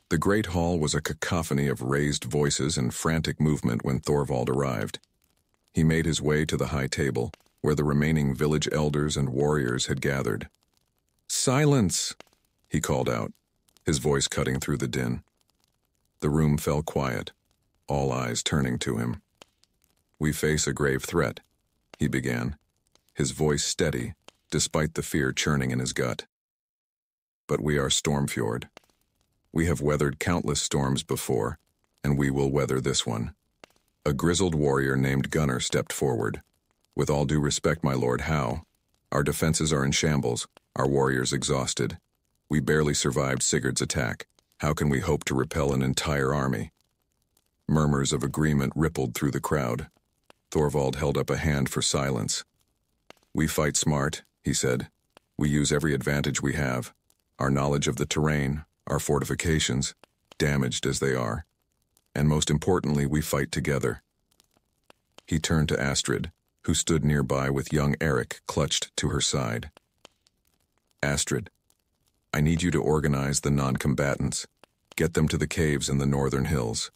S1: The great hall was a cacophony of raised voices and frantic movement when Thorvald arrived. He made his way to the high table, where the remaining village elders and warriors had gathered. "Silence!" he called out, his voice cutting through the din. The room fell quiet, all eyes turning to him. "We face a grave threat," he began, his voice steady, despite the fear churning in his gut. "But we are Stormfjord. We have weathered countless storms before, and we will weather this one." A grizzled warrior named Gunnar stepped forward. "With all due respect, my lord, how? Our defenses are in shambles, our warriors exhausted. We barely survived Sigurd's attack. How can we hope to repel an entire army?" Murmurs of agreement rippled through the crowd. Thorvald held up a hand for silence. "We fight smart," he said. "We use every advantage we have. Our knowledge of the terrain, our fortifications, damaged as they are. And most importantly, we fight together." He turned to Astrid, who stood nearby with young Eric clutched to her side. "Astrid, I need you to organize the non-combatants. Get them to the caves in the northern hills.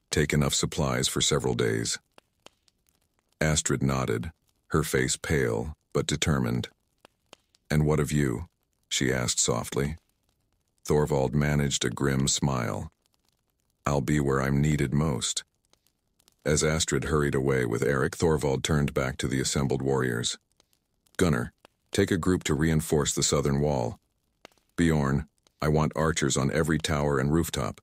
S1: Take enough supplies for several days." Astrid nodded, her face pale but determined. "And what of you?" she asked softly. Thorvald managed a grim smile. "I'll be where I'm needed most." As Astrid hurried away with Eric, Thorvald turned back to the assembled warriors. "Gunnar, take a group to reinforce the southern wall. Bjorn, I want archers on every tower and rooftop.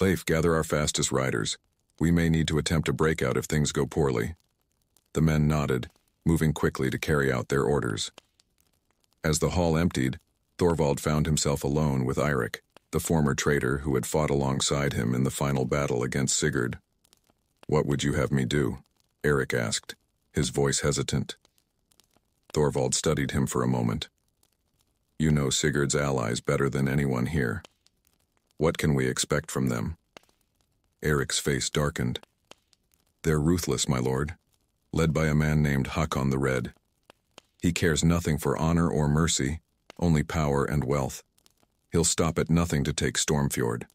S1: Leif, gather our fastest riders. We may need to attempt a breakout if things go poorly." The men nodded, moving quickly to carry out their orders. As the hall emptied, Thorvald found himself alone with Eirik, the former traitor who had fought alongside him in the final battle against Sigurd. "What would you have me do?" Eirik asked, his voice hesitant. Thorvald studied him for a moment. "You know Sigurd's allies better than anyone here. What can we expect from them?" Eric's face darkened. "They're ruthless, my lord, led by a man named Hakon the Red. He cares nothing for honor or mercy, only power and wealth. He'll stop at nothing to take Stormfjord."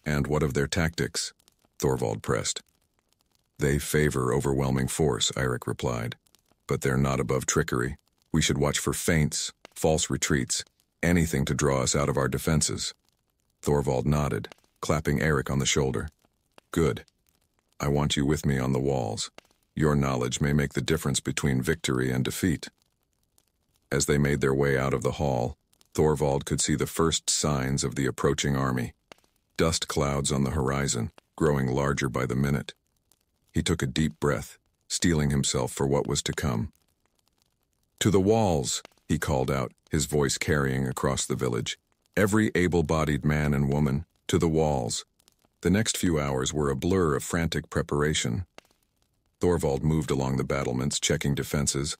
S1: "And what of their tactics?" Thorvald pressed. "They favor overwhelming force," Eirik replied. "But they're not above trickery. We should watch for feints, false retreats, anything to draw us out of our defenses." Thorvald nodded, clapping Eirik on the shoulder. "Good. I want you with me on the walls. Your knowledge may make the difference between victory and defeat." As they made their way out of the hall, Thorvald could see the first signs of the approaching army. Dust clouds on the horizon, growing larger by the minute. He took a deep breath, steeling himself for what was to come. "To the walls," he called out, his voice carrying across the village. "Every able-bodied man and woman, to the walls." The next few hours were a blur of frantic preparation. Thorvald moved along the battlements, checking defenses,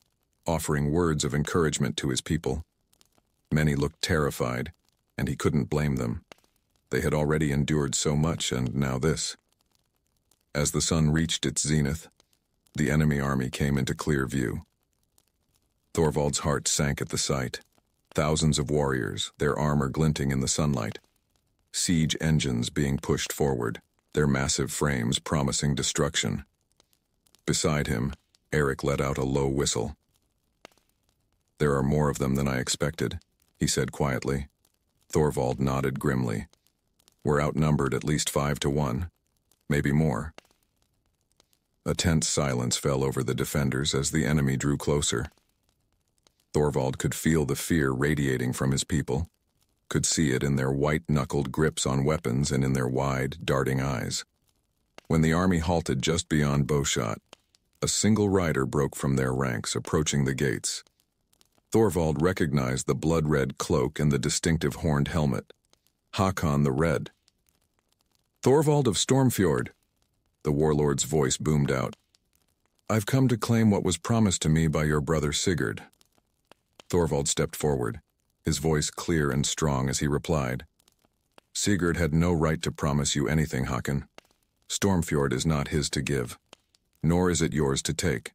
S1: offering words of encouragement to his people. Many looked terrified, and he couldn't blame them. They had already endured so much, and now this. As the sun reached its zenith, the enemy army came into clear view. Thorvald's heart sank at the sight. Thousands of warriors, their armor glinting in the sunlight. Siege engines being pushed forward, their massive frames promising destruction. Beside him, Eric let out a low whistle. "There are more of them than I expected," he said quietly. Thorvald nodded grimly. "We're outnumbered at least 5-1, maybe more." A tense silence fell over the defenders as the enemy drew closer. Thorvald could feel the fear radiating from his people, could see it in their white-knuckled grips on weapons and in their wide, darting eyes. When the army halted just beyond bowshot, a single rider broke from their ranks, approaching the gates. Thorvald recognized the blood-red cloak and the distinctive horned helmet. Hakon the Red. "Thorvald of Stormfjord," the warlord's voice boomed out. "I've come to claim what was promised to me by your brother Sigurd." Thorvald stepped forward, his voice clear and strong as he replied. "Sigurd had no right to promise you anything, Hakon. Stormfjord is not his to give, nor is it yours to take."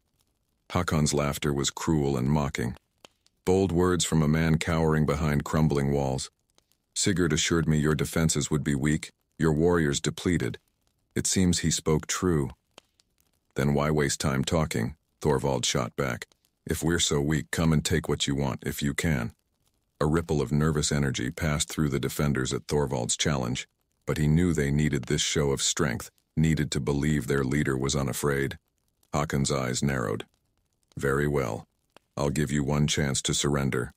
S1: Hakon's laughter was cruel and mocking. Bold words from a man cowering behind crumbling walls. "Sigurd assured me your defenses would be weak, your warriors depleted. It seems he spoke true." "Then why waste time talking?" Thorvald shot back. "If we're so weak, come and take what you want, if you can." A ripple of nervous energy passed through the defenders at Thorvald's challenge, but he knew they needed this show of strength, needed to believe their leader was unafraid. Hakon's eyes narrowed. "Very well. I'll give you one chance to surrender.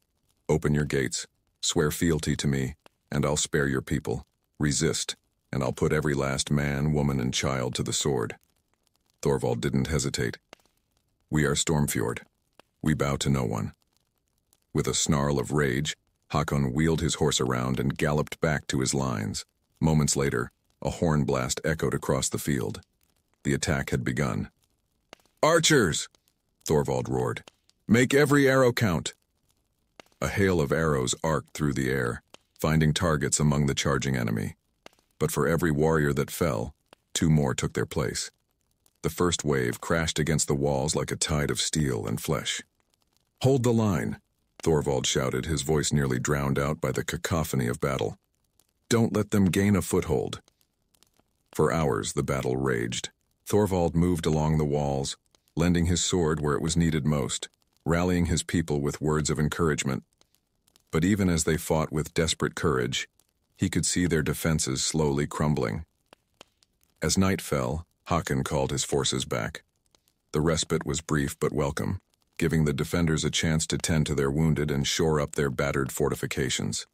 S1: Open your gates, swear fealty to me, and I'll spare your people. Resist, and I'll put every last man, woman, and child to the sword." Thorvald didn't hesitate. "We are Stormfjord. We bow to no one." With a snarl of rage, Hakon wheeled his horse around and galloped back to his lines. Moments later, a horn blast echoed across the field. The attack had begun. "Archers!" Thorvald roared. "Make every arrow count!" A hail of arrows arced through the air, finding targets among the charging enemy. But for every warrior that fell, 2 more took their place. The first wave crashed against the walls like a tide of steel and flesh. "Hold the line," Thorvald shouted, his voice nearly drowned out by the cacophony of battle. "Don't let them gain a foothold." For hours the battle raged. Thorvald moved along the walls, lending his sword where it was needed most, rallying his people with words of encouragement. But even as they fought with desperate courage, he could see their defenses slowly crumbling. As night fell, Hakon called his forces back. The respite was brief but welcome, giving the defenders a chance to tend to their wounded and shore up their battered fortifications.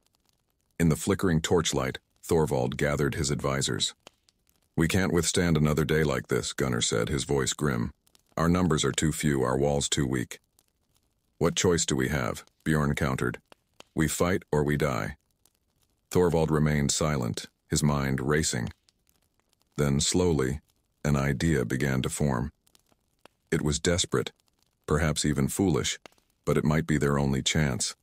S1: In the flickering torchlight, Thorvald gathered his advisors. "We can't withstand another day like this," Gunnar said, his voice grim. "Our numbers are too few, our walls too weak." "What choice do we have?" Bjorn countered. "We fight or we die." Thorvald remained silent, his mind racing. Then, slowly, an idea began to form. It was desperate, perhaps even foolish, but it might be their only chance.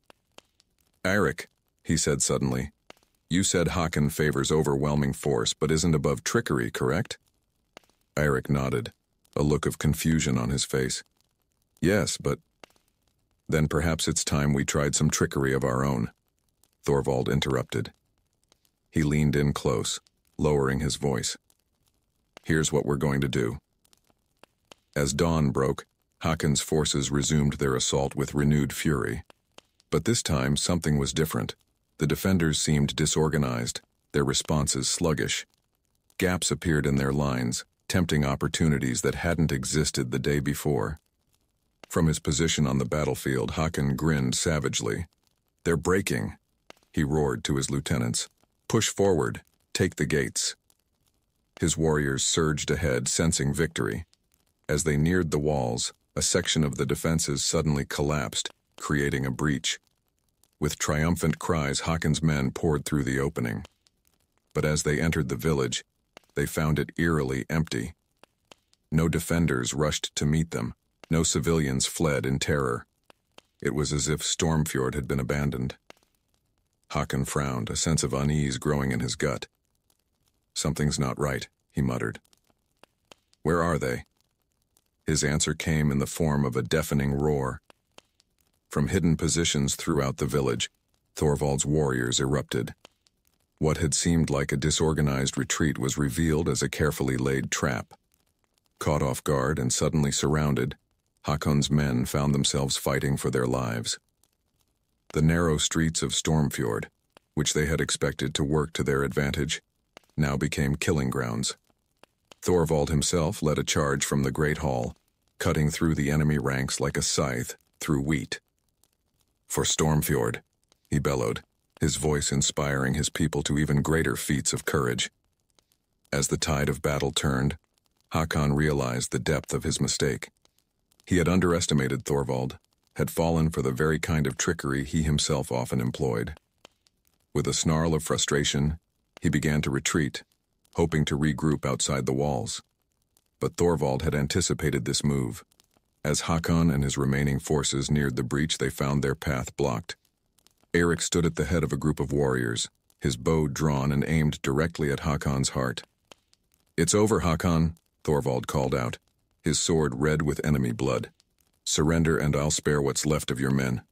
S1: "Eirik," he said suddenly, "you said Hakon favors overwhelming force but isn't above trickery, correct?" Eirik nodded, a look of confusion on his face. "Yes, but—" "Then perhaps it's time we tried some trickery of our own," Thorvald interrupted. He leaned in close, lowering his voice. "Here's what we're going to do." As dawn broke, Hakon's forces resumed their assault with renewed fury. But this time something was different. The defenders seemed disorganized, their responses sluggish. Gaps appeared in their lines, tempting opportunities that hadn't existed the day before. From his position on the battlefield, Hakon grinned savagely. "They're breaking. He roared to his lieutenants. "Push forward. Take the gates." His warriors surged ahead, sensing victory. As they neared the walls, a section of the defenses suddenly collapsed, creating a breach. With triumphant cries, Haakon's men poured through the opening. But as they entered the village, they found it eerily empty. No defenders rushed to meet them. No civilians fled in terror. It was as if Stormfjord had been abandoned. Haakon frowned, a sense of unease growing in his gut. "Something's not right," he muttered. "Where are they?" His answer came in the form of a deafening roar. From hidden positions throughout the village, Thorvald's warriors erupted. What had seemed like a disorganized retreat was revealed as a carefully laid trap. Caught off guard and suddenly surrounded, Haakon's men found themselves fighting for their lives. The narrow streets of Stormfjord, which they had expected to work to their advantage, now became killing grounds. Thorvald himself led a charge from the Great Hall, cutting through the enemy ranks like a scythe through wheat. "For Stormfjord," he bellowed, his voice inspiring his people to even greater feats of courage. As the tide of battle turned, Haakon realized the depth of his mistake. He had underestimated Thorvald, had fallen for the very kind of trickery he himself often employed. With a snarl of frustration, he began to retreat, hoping to regroup outside the walls. But Thorvald had anticipated this move. As Haakon and his remaining forces neared the breach, they found their path blocked. Eirik stood at the head of a group of warriors, his bow drawn and aimed directly at Haakon's heart. "It's over, Haakon," Thorvald called out, his sword red with enemy blood. "Surrender and I'll spare what's left of your men."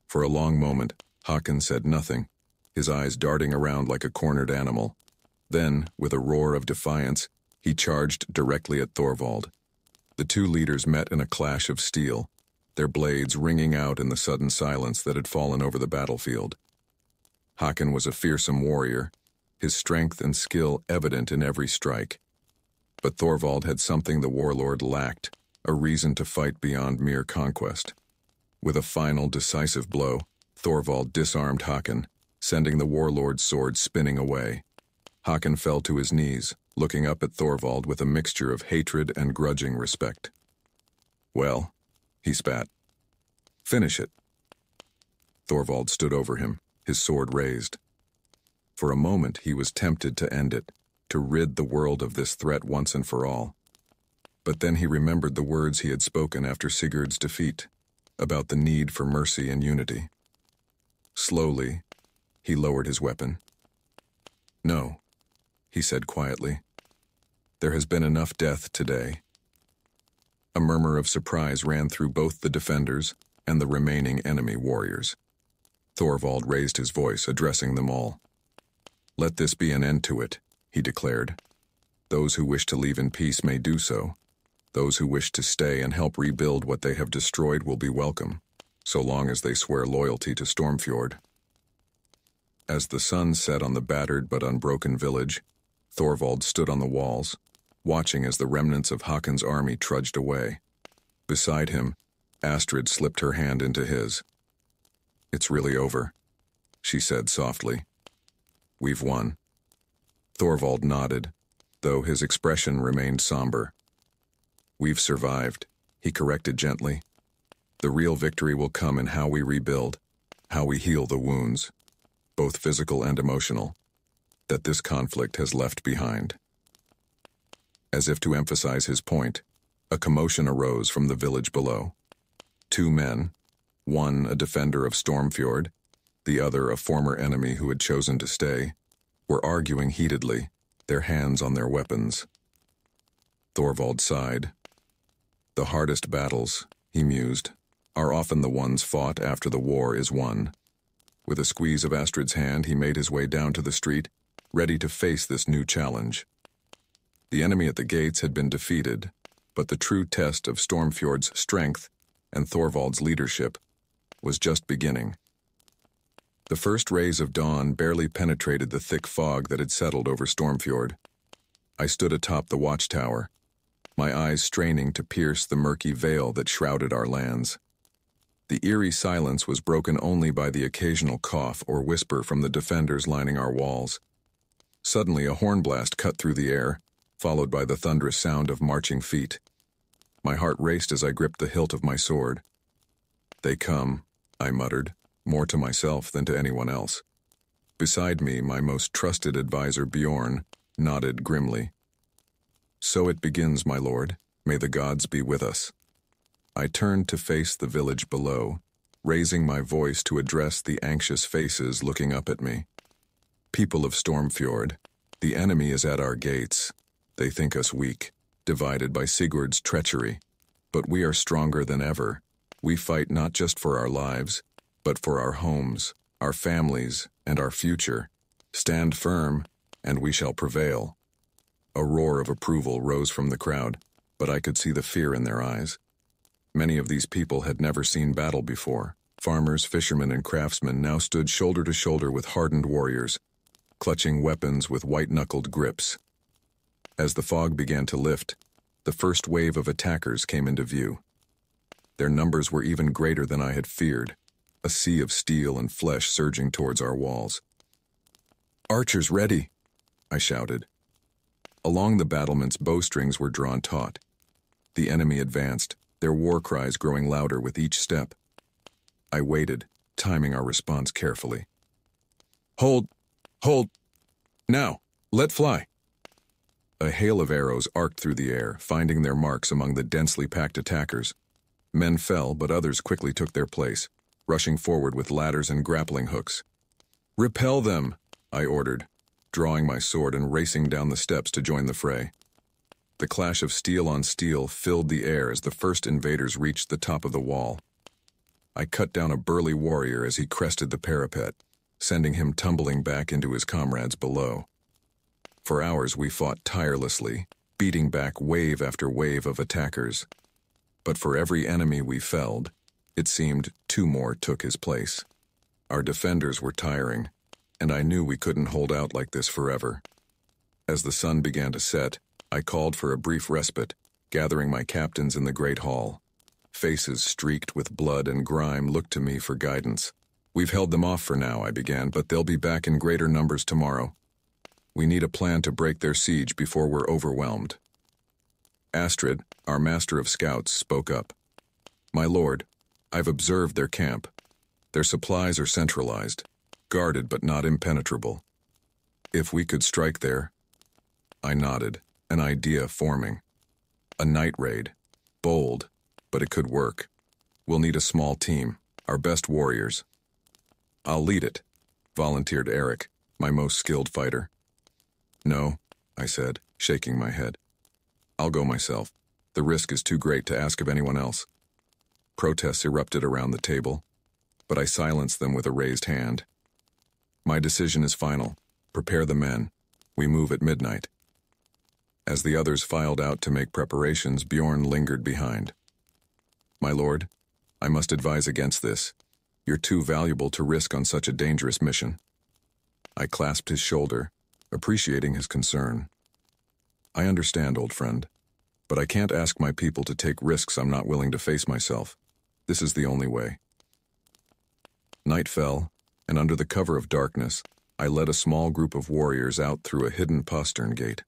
S1: For a long moment, Haakon said nothing, his eyes darting around like a cornered animal. Then, with a roar of defiance, he charged directly at Thorvald. The two leaders met in a clash of steel, their blades ringing out in the sudden silence that had fallen over the battlefield. Haakon was a fearsome warrior, his strength and skill evident in every strike. But Thorvald had something the warlord lacked, a reason to fight beyond mere conquest. With a final, decisive blow, Thorvald disarmed Haakon, sending the warlord's sword spinning away. Haakon fell to his knees, looking up at Thorvald with a mixture of hatred and grudging respect. "Well," he spat. "Finish it." Thorvald stood over him, his sword raised. For a moment he was tempted to end it, to rid the world of this threat once and for all. But then he remembered the words he had spoken after Sigurd's defeat, about the need for mercy and unity. Slowly, he lowered his weapon. "No," he said quietly. "There has been enough death today." A murmur of surprise ran through both the defenders and the remaining enemy warriors. Thorvald raised his voice, addressing them all. "Let this be an end to it," he declared. "Those who wish to leave in peace may do so. Those who wish to stay and help rebuild what they have destroyed will be welcome, so long as they swear loyalty to Stormfjord." As the sun set on the battered but unbroken village, Thorvald stood on the walls, watching as the remnants of Haakon's army trudged away. Beside him, Astrid slipped her hand into his. "It's really over," she said softly. "We've won." Thorvald nodded, though his expression remained somber. "We've survived," he corrected gently. "The real victory will come in how we rebuild, how we heal the wounds, both physical and emotional, that this conflict has left behind." As if to emphasize his point, a commotion arose from the village below. Two men, one a defender of Stormfjord, the other a former enemy who had chosen to stay, were arguing heatedly, their hands on their weapons. Thorvald sighed. "The hardest battles," he mused, "are often the ones fought after the war is won." With a squeeze of Astrid's hand, he made his way down to the street, ready to face this new challenge. The enemy at the gates had been defeated, but the true test of Stormfjord's strength and Thorvald's leadership was just beginning. The first rays of dawn barely penetrated the thick fog that had settled over Stormfjord. I stood atop the watchtower, my eyes straining to pierce the murky veil that shrouded our lands. The eerie silence was broken only by the occasional cough or whisper from the defenders lining our walls. Suddenly, a horn blast cut through the air, followed by the thunderous sound of marching feet. My heart raced as I gripped the hilt of my sword. "They come," I muttered, more to myself than to anyone else. Beside me, my most trusted advisor, Bjorn, nodded grimly. "So it begins, my lord. May the gods be with us." I turned to face the village below, raising my voice to address the anxious faces looking up at me. "People of Stormfjord, the enemy is at our gates. They think us weak, divided by Sigurd's treachery. But we are stronger than ever. We fight not just for our lives, but for our homes, our families, and our future. Stand firm, and we shall prevail." A roar of approval rose from the crowd, but I could see the fear in their eyes. Many of these people had never seen battle before. Farmers, fishermen, and craftsmen now stood shoulder to shoulder with hardened warriors, clutching weapons with white-knuckled grips. As the fog began to lift, the first wave of attackers came into view. Their numbers were even greater than I had feared, a sea of steel and flesh surging towards our walls. "Archers ready!" I shouted. Along the battlements, bowstrings were drawn taut. The enemy advanced, their war cries growing louder with each step. I waited, timing our response carefully. "Hold! Hold! Now! Let fly!" A hail of arrows arced through the air, finding their marks among the densely packed attackers. Men fell, but others quickly took their place, rushing forward with ladders and grappling hooks. "Repel them!" I ordered, drawing my sword and racing down the steps to join the fray. The clash of steel on steel filled the air as the first invaders reached the top of the wall. I cut down a burly warrior as he crested the parapet, sending him tumbling back into his comrades below. For hours we fought tirelessly, beating back wave after wave of attackers. But for every enemy we felled, it seemed 2 more took his place. Our defenders were tiring, and I knew we couldn't hold out like this forever. As the sun began to set, I called for a brief respite, gathering my captains in the great hall. Faces streaked with blood and grime looked to me for guidance. "We've held them off for now," I began, "but they'll be back in greater numbers tomorrow. We need a plan to break their siege before we're overwhelmed." Astrid, our master of scouts, spoke up. "My lord, I've observed their camp. Their supplies are centralized, guarded but not impenetrable. If we could strike there—" I nodded, an idea forming. "A night raid. Bold, but it could work. We'll need a small team, our best warriors." "I'll lead it," volunteered Eric, my most skilled fighter. "No," I said, shaking my head. "I'll go myself. The risk is too great to ask of anyone else." Protests erupted around the table, but I silenced them with a raised hand. "My decision is final. Prepare the men. We move at midnight." As the others filed out to make preparations, Bjorn lingered behind. "My lord, I must advise against this. You're too valuable to risk on such a dangerous mission." I clasped his shoulder, appreciating his concern. "I understand, old friend, but I can't ask my people to take risks I'm not willing to face myself. This is the only way." Night fell, and under the cover of darkness, I led a small group of warriors out through a hidden postern gate.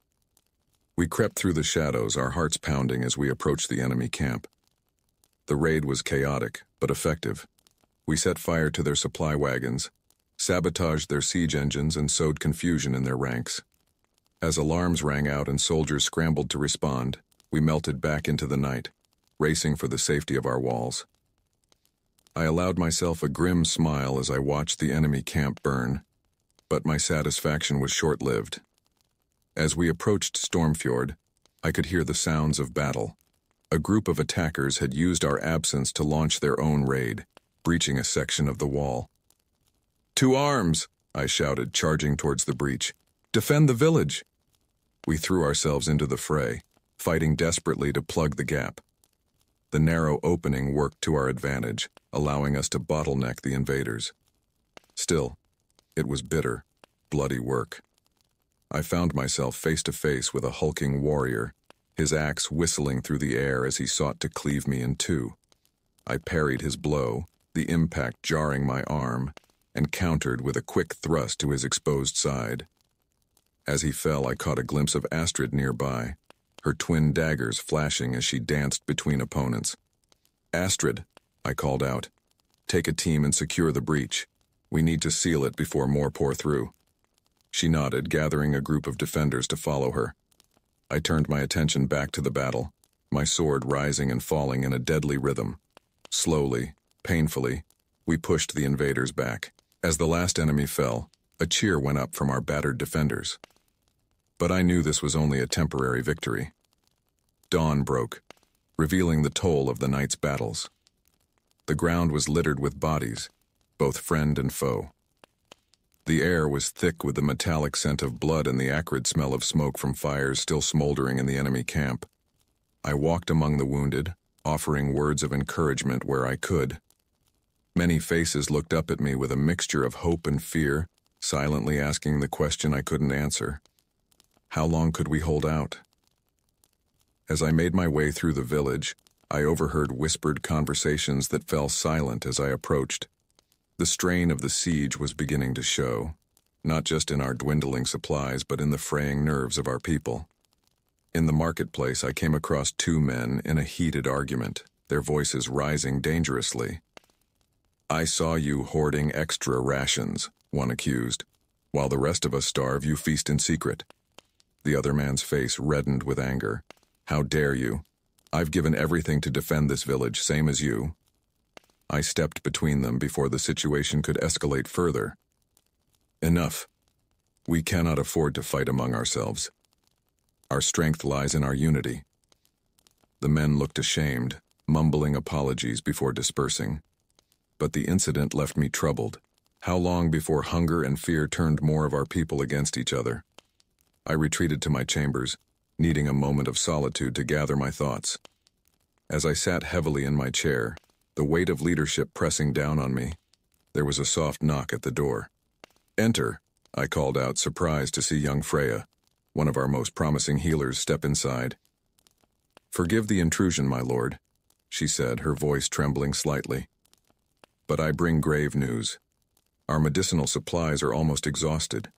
S1: We crept through the shadows, our hearts pounding as we approached the enemy camp. The raid was chaotic, but effective. We set fire to their supply wagons, sabotaged their siege engines, and sowed confusion in their ranks. As alarms rang out and soldiers scrambled to respond, we melted back into the night, racing for the safety of our walls. I allowed myself a grim smile as I watched the enemy camp burn, but my satisfaction was short-lived. As we approached Stormfjord, I could hear the sounds of battle. A group of attackers had used our absence to launch their own raid, breaching a section of the wall. "To arms!" I shouted, charging towards the breach. "Defend the village!" We threw ourselves into the fray, fighting desperately to plug the gap. The narrow opening worked to our advantage, allowing us to bottleneck the invaders. Still, it was bitter, bloody work. I found myself face to face with a hulking warrior, his axe whistling through the air as he sought to cleave me in two. I parried his blow, the impact jarring my arm, and countered with a quick thrust to his exposed side. As he fell, I caught a glimpse of Astrid nearby, her twin daggers flashing as she danced between opponents. "Astrid," I called out, "take a team and secure the breach. We need to seal it before more pour through." She nodded, gathering a group of defenders to follow her. I turned my attention back to the battle, my sword rising and falling in a deadly rhythm. Slowly, painfully, we pushed the invaders back. As the last enemy fell, a cheer went up from our battered defenders. But I knew this was only a temporary victory. Dawn broke, revealing the toll of the night's battles. The ground was littered with bodies, both friend and foe. The air was thick with the metallic scent of blood and the acrid smell of smoke from fires still smoldering in the enemy camp. I walked among the wounded, offering words of encouragement where I could. Many faces looked up at me with a mixture of hope and fear, silently asking the question I couldn't answer. How long could we hold out? As I made my way through the village, I overheard whispered conversations that fell silent as I approached. The strain of the siege was beginning to show, not just in our dwindling supplies, but in the fraying nerves of our people. In the marketplace, I came across two men in a heated argument, their voices rising dangerously. "I saw you hoarding extra rations," one accused. "While the rest of us starve, you feast in secret." The other man's face reddened with anger. "How dare you? I've given everything to defend this village, same as you." I stepped between them before the situation could escalate further. "Enough. We cannot afford to fight among ourselves. Our strength lies in our unity." The men looked ashamed, mumbling apologies before dispersing. But the incident left me troubled. How long before hunger and fear turned more of our people against each other? I retreated to my chambers, needing a moment of solitude to gather my thoughts. As I sat heavily in my chair, the weight of leadership pressing down on me, there was a soft knock at the door. "Enter," I called out, surprised to see young Freya, one of our most promising healers, step inside. "Forgive the intrusion, my lord," she said, her voice trembling slightly. "But I bring grave news. Our medicinal supplies are almost exhausted.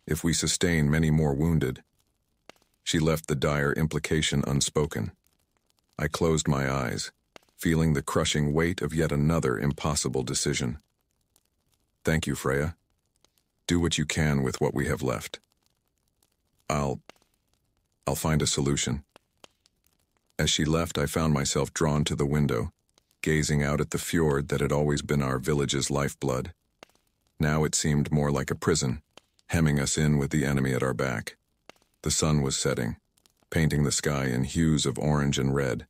S1: If we sustain many more wounded..." She left the dire implication unspoken. I closed my eyes, feeling the crushing weight of yet another impossible decision. "Thank you, Freya. Do what you can with what we have left. I'll find a solution." As she left, I found myself drawn to the window, gazing out at the fjord that had always been our village's lifeblood. Now it seemed more like a prison, hemming us in with the enemy at our back. The sun was setting, painting the sky in hues of orange and red.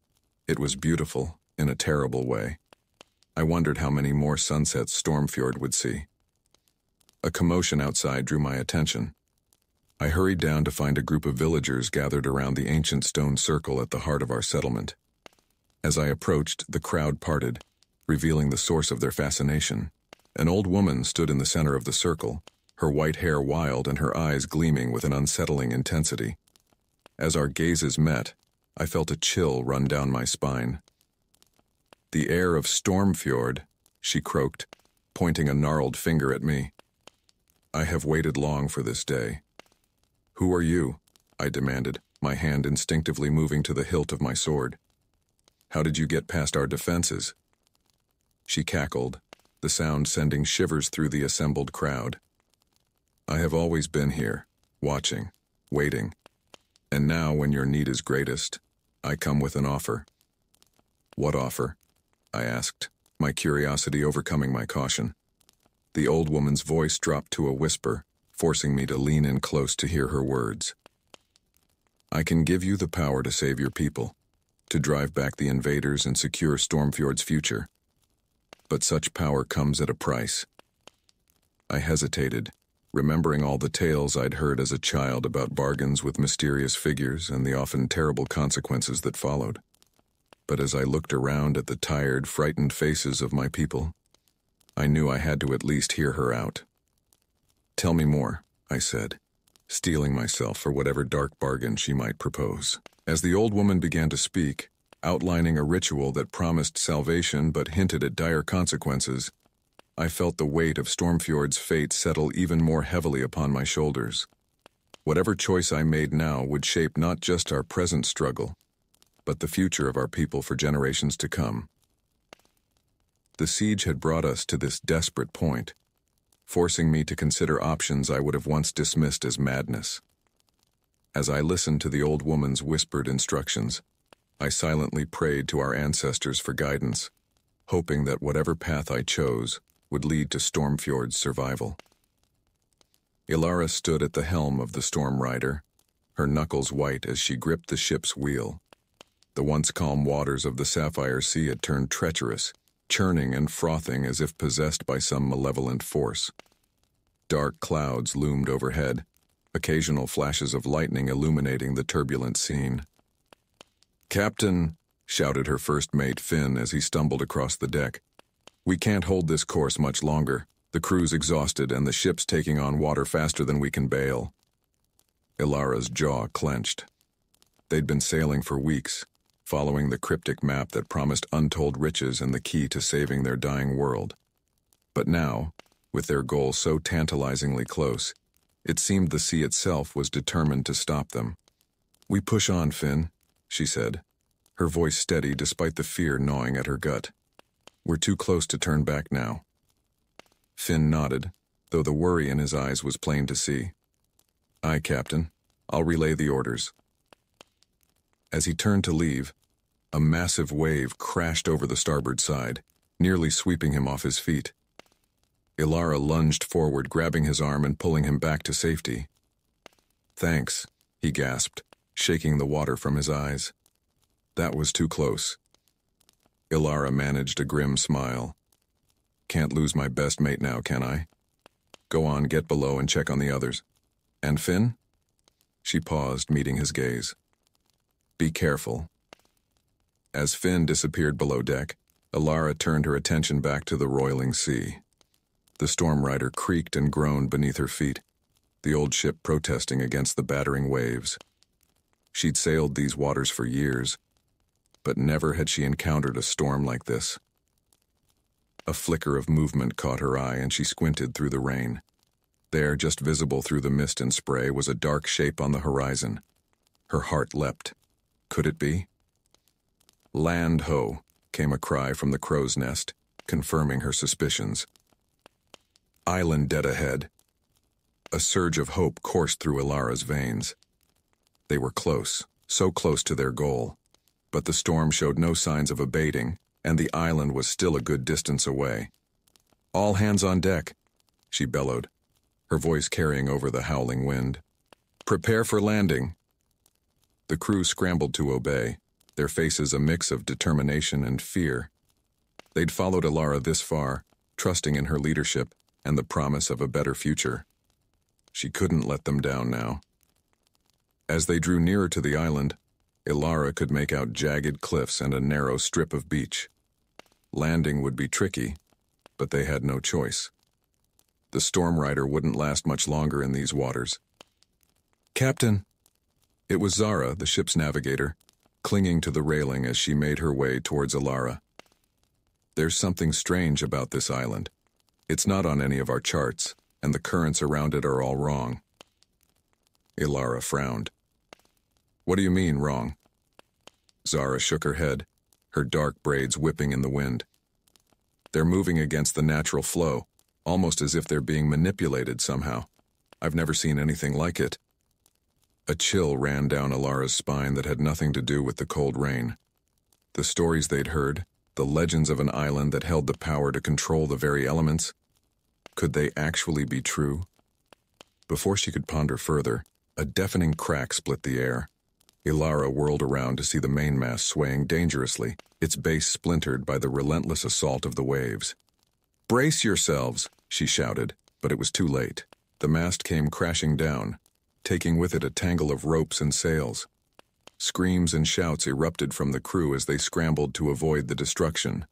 S1: It was beautiful, in a terrible way. I wondered how many more sunsets Stormfjord would see. A commotion outside drew my attention. I hurried down to find a group of villagers gathered around the ancient stone circle at the heart of our settlement. As I approached, the crowd parted, revealing the source of their fascination. An old woman stood in the center of the circle, her white hair wild and her eyes gleaming with an unsettling intensity. As our gazes met, I felt a chill run down my spine. "The heir of Stormfjord," she croaked, pointing a gnarled finger at me. "I have waited long for this day." "Who are you?" I demanded, my hand instinctively moving to the hilt of my sword. "How did you get past our defenses?" She cackled, the sound sending shivers through the assembled crowd. "I have always been here, watching, waiting. And now, when your need is greatest, I come with an offer." "What offer?" I asked, my curiosity overcoming my caution. The old woman's voice dropped to a whisper, forcing me to lean in close to hear her words. "I can give you the power to save your people, to drive back the invaders and secure Stormfjord's future. But such power comes at a price." I hesitated, remembering all the tales I'd heard as a child about bargains with mysterious figures and the often terrible consequences that followed. But as I looked around at the tired, frightened faces of my people, I knew I had to at least hear her out. "Tell me more," I said, steeling myself for whatever dark bargain she might propose. As the old woman began to speak, outlining a ritual that promised salvation but hinted at dire consequences. I felt the weight of Stormfjord's fate settle even more heavily upon my shoulders. Whatever choice I made now would shape not just our present struggle, but the future of our people for generations to come. The siege had brought us to this desperate point, forcing me to consider options I would have once dismissed as madness. As I listened to the old woman's whispered instructions, I silently prayed to our ancestors for guidance, hoping that whatever path I chose would lead to Stormfjord's survival. Ilara stood at the helm of the Storm Rider, her knuckles white as she gripped the ship's wheel. The once calm waters of the Sapphire Sea had turned treacherous, churning and frothing as if possessed by some malevolent force. Dark clouds loomed overhead, occasional flashes of lightning illuminating the turbulent scene. "Captain," shouted her first mate Finn as he stumbled across the deck, "we can't hold this course much longer. The crew's exhausted and the ship's taking on water faster than we can bail." Ilara's jaw clenched. They'd been sailing for weeks, following the cryptic map that promised untold riches and the key to saving their dying world. But now, with their goal so tantalizingly close, it seemed the sea itself was determined to stop them. "We push on, Finn," she said, her voice steady despite the fear gnawing at her gut. "We're too close to turn back now." Finn nodded, though the worry in his eyes was plain to see. "Aye, Captain. I'll relay the orders." As he turned to leave, a massive wave crashed over the starboard side, nearly sweeping him off his feet. Ilara lunged forward, grabbing his arm and pulling him back to safety. "Thanks," he gasped, shaking the water from his eyes. "That was too close." Ilara managed a grim smile. "Can't lose my best mate now, can I? Go on, get below and check on the others. And Finn?" She paused, meeting his gaze. "Be careful." As Finn disappeared below deck, Ilara turned her attention back to the roiling sea. The Storm Rider creaked and groaned beneath her feet, the old ship protesting against the battering waves. She'd sailed these waters for years, but never had she encountered a storm like this. A flicker of movement caught her eye and she squinted through the rain. There, just visible through the mist and spray, was a dark shape on the horizon. Her heart leapt. Could it be? "Land ho," came a cry from the crow's nest, confirming her suspicions. "Island dead ahead." A surge of hope coursed through Ilara's veins. They were close, so close to their goal. But the storm showed no signs of abating, and the island was still a good distance away. "All hands on deck," she bellowed, her voice carrying over the howling wind. "Prepare for landing." The crew scrambled to obey, their faces a mix of determination and fear. They'd followed Ilara this far, trusting in her leadership and the promise of a better future. She couldn't let them down now. As they drew nearer to the island, Ilara could make out jagged cliffs and a narrow strip of beach. Landing would be tricky, but they had no choice. The Storm Rider wouldn't last much longer in these waters. "Captain!" It was Zara, the ship's navigator, clinging to the railing as she made her way towards Ilara. "There's something strange about this island. It's not on any of our charts, and the currents around it are all wrong." Ilara frowned. "What do you mean, wrong?" Zara shook her head, her dark braids whipping in the wind. "They're moving against the natural flow, almost as if they're being manipulated somehow. I've never seen anything like it." A chill ran down Ilara's spine that had nothing to do with the cold rain. The stories they'd heard, the legends of an island that held the power to control the very elements, could they actually be true? Before she could ponder further, a deafening crack split the air. Ilara whirled around to see the mainmast swaying dangerously, its base splintered by the relentless assault of the waves. "Brace yourselves," she shouted, but it was too late. The mast came crashing down, taking with it a tangle of ropes and sails. Screams and shouts erupted from the crew as they scrambled to avoid the destruction.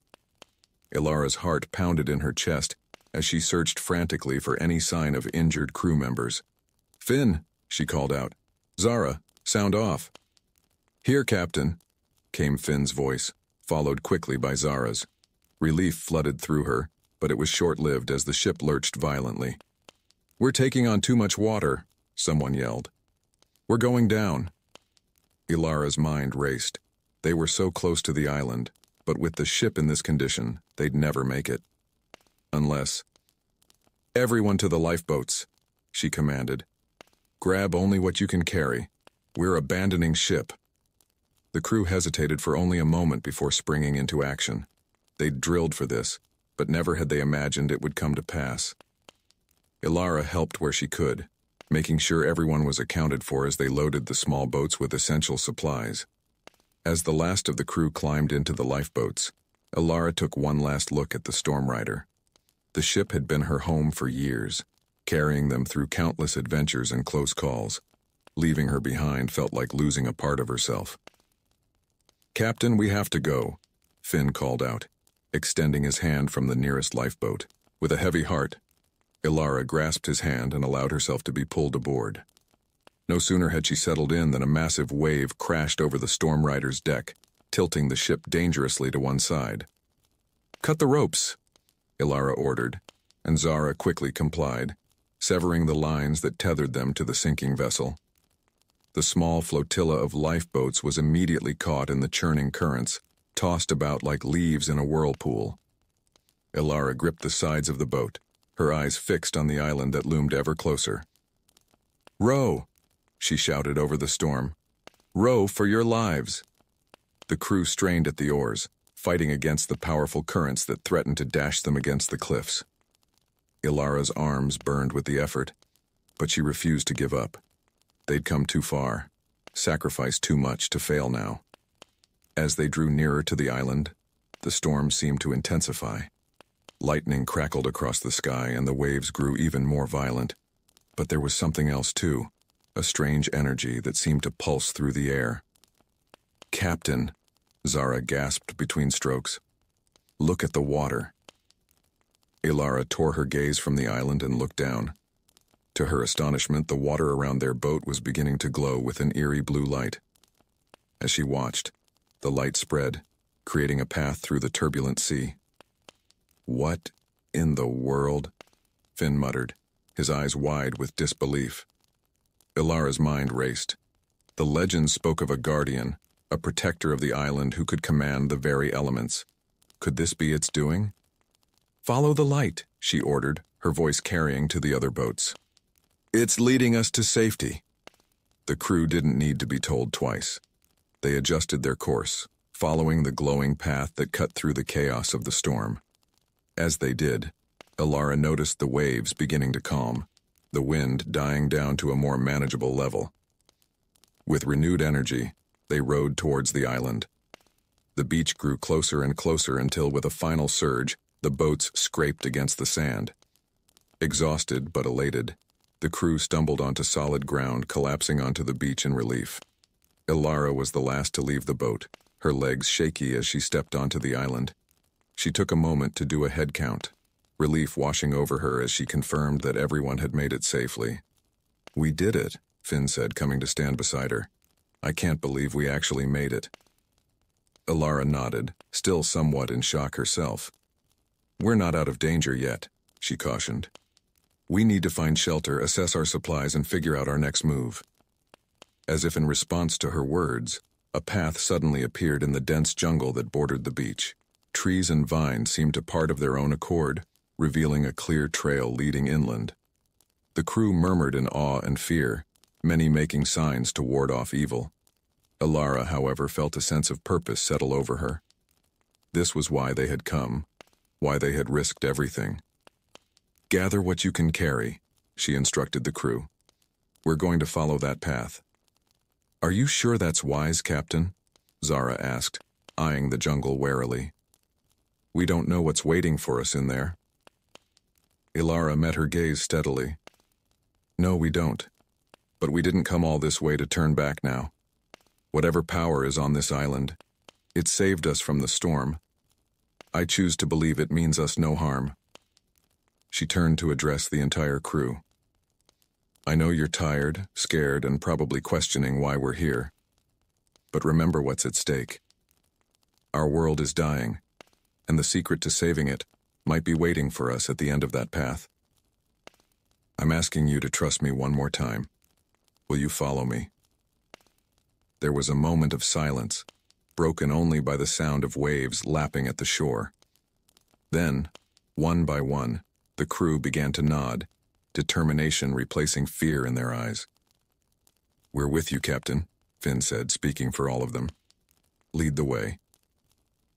S1: Ilara's heart pounded in her chest as she searched frantically for any sign of injured crew members. "Finn," she called out. "Zara, sound off." "Here, Captain." came Finn's voice, followed quickly by Zara's. Relief flooded through her, but it was short-lived as the ship lurched violently. "We're taking on too much water," someone yelled. "We're going down." Ilara's mind raced. They were so close to the island, but with the ship in this condition, they'd never make it. Unless... "Everyone to the lifeboats," she commanded. "Grab only what you can carry. We're abandoning ship." The crew hesitated for only a moment before springing into action. They'd drilled for this, but never had they imagined it would come to pass. Ilara helped where she could, making sure everyone was accounted for as they loaded the small boats with essential supplies. As the last of the crew climbed into the lifeboats, Ilara took one last look at the Storm Rider. The ship had been her home for years, carrying them through countless adventures and close calls. Leaving her behind felt like losing a part of herself. "Captain, we have to go," Finn called out, extending his hand from the nearest lifeboat. With a heavy heart, Ilara grasped his hand and allowed herself to be pulled aboard. No sooner had she settled in than a massive wave crashed over the Storm Rider's deck, tilting the ship dangerously to one side. "Cut the ropes," Ilara ordered, and Zara quickly complied, severing the lines that tethered them to the sinking vessel. The small flotilla of lifeboats was immediately caught in the churning currents, tossed about like leaves in a whirlpool. Ilara gripped the sides of the boat, her eyes fixed on the island that loomed ever closer. "Row!" she shouted over the storm. "Row for your lives!" The crew strained at the oars, fighting against the powerful currents that threatened to dash them against the cliffs. Ilara's arms burned with the effort, but she refused to give up. They'd come too far, sacrificed too much to fail now. As they drew nearer to the island, the storm seemed to intensify. Lightning crackled across the sky and the waves grew even more violent. But there was something else too, a strange energy that seemed to pulse through the air. "Captain," Zara gasped between strokes. "Look at the water." Ilara tore her gaze from the island and looked down. To her astonishment, the water around their boat was beginning to glow with an eerie blue light. As she watched, the light spread, creating a path through the turbulent sea. "What in the world?" Finn muttered, his eyes wide with disbelief. Ilara's mind raced. The legend spoke of a guardian, a protector of the island who could command the very elements. Could this be its doing? "Follow the light," she ordered, her voice carrying to the other boats. "It's leading us to safety." The crew didn't need to be told twice. They adjusted their course, following the glowing path that cut through the chaos of the storm. As they did, Ilara noticed the waves beginning to calm, the wind dying down to a more manageable level. With renewed energy, they rowed towards the island. The beach grew closer and closer until, with a final surge, the boats scraped against the sand. Exhausted but elated, the crew stumbled onto solid ground, collapsing onto the beach in relief. Ilara was the last to leave the boat, her legs shaky as she stepped onto the island. She took a moment to do a head count, relief washing over her as she confirmed that everyone had made it safely. "We did it," Finn said, coming to stand beside her. "I can't believe we actually made it." Ilara nodded, still somewhat in shock herself. "We're not out of danger yet," she cautioned. "We need to find shelter, assess our supplies, and figure out our next move." As if in response to her words, a path suddenly appeared in the dense jungle that bordered the beach. Trees and vines seemed to part of their own accord, revealing a clear trail leading inland. The crew murmured in awe and fear, many making signs to ward off evil. Ilara, however, felt a sense of purpose settle over her. This was why they had come, why they had risked everything. "Gather what you can carry," she instructed the crew. "We're going to follow that path." "Are you sure that's wise, Captain?" Zara asked, eyeing the jungle warily. "We don't know what's waiting for us in there." Ilara met her gaze steadily. "No, we don't. But we didn't come all this way to turn back now. Whatever power is on this island, it saved us from the storm. I choose to believe it means us no harm." She turned to address the entire crew. "I know you're tired, scared, and probably questioning why we're here. But remember what's at stake. Our world is dying, and the secret to saving it might be waiting for us at the end of that path. I'm asking you to trust me one more time. Will you follow me?" There was a moment of silence, broken only by the sound of waves lapping at the shore. Then, one by one, the crew began to nod, determination replacing fear in their eyes. "We're with you, Captain," Finn said, speaking for all of them. "Lead the way."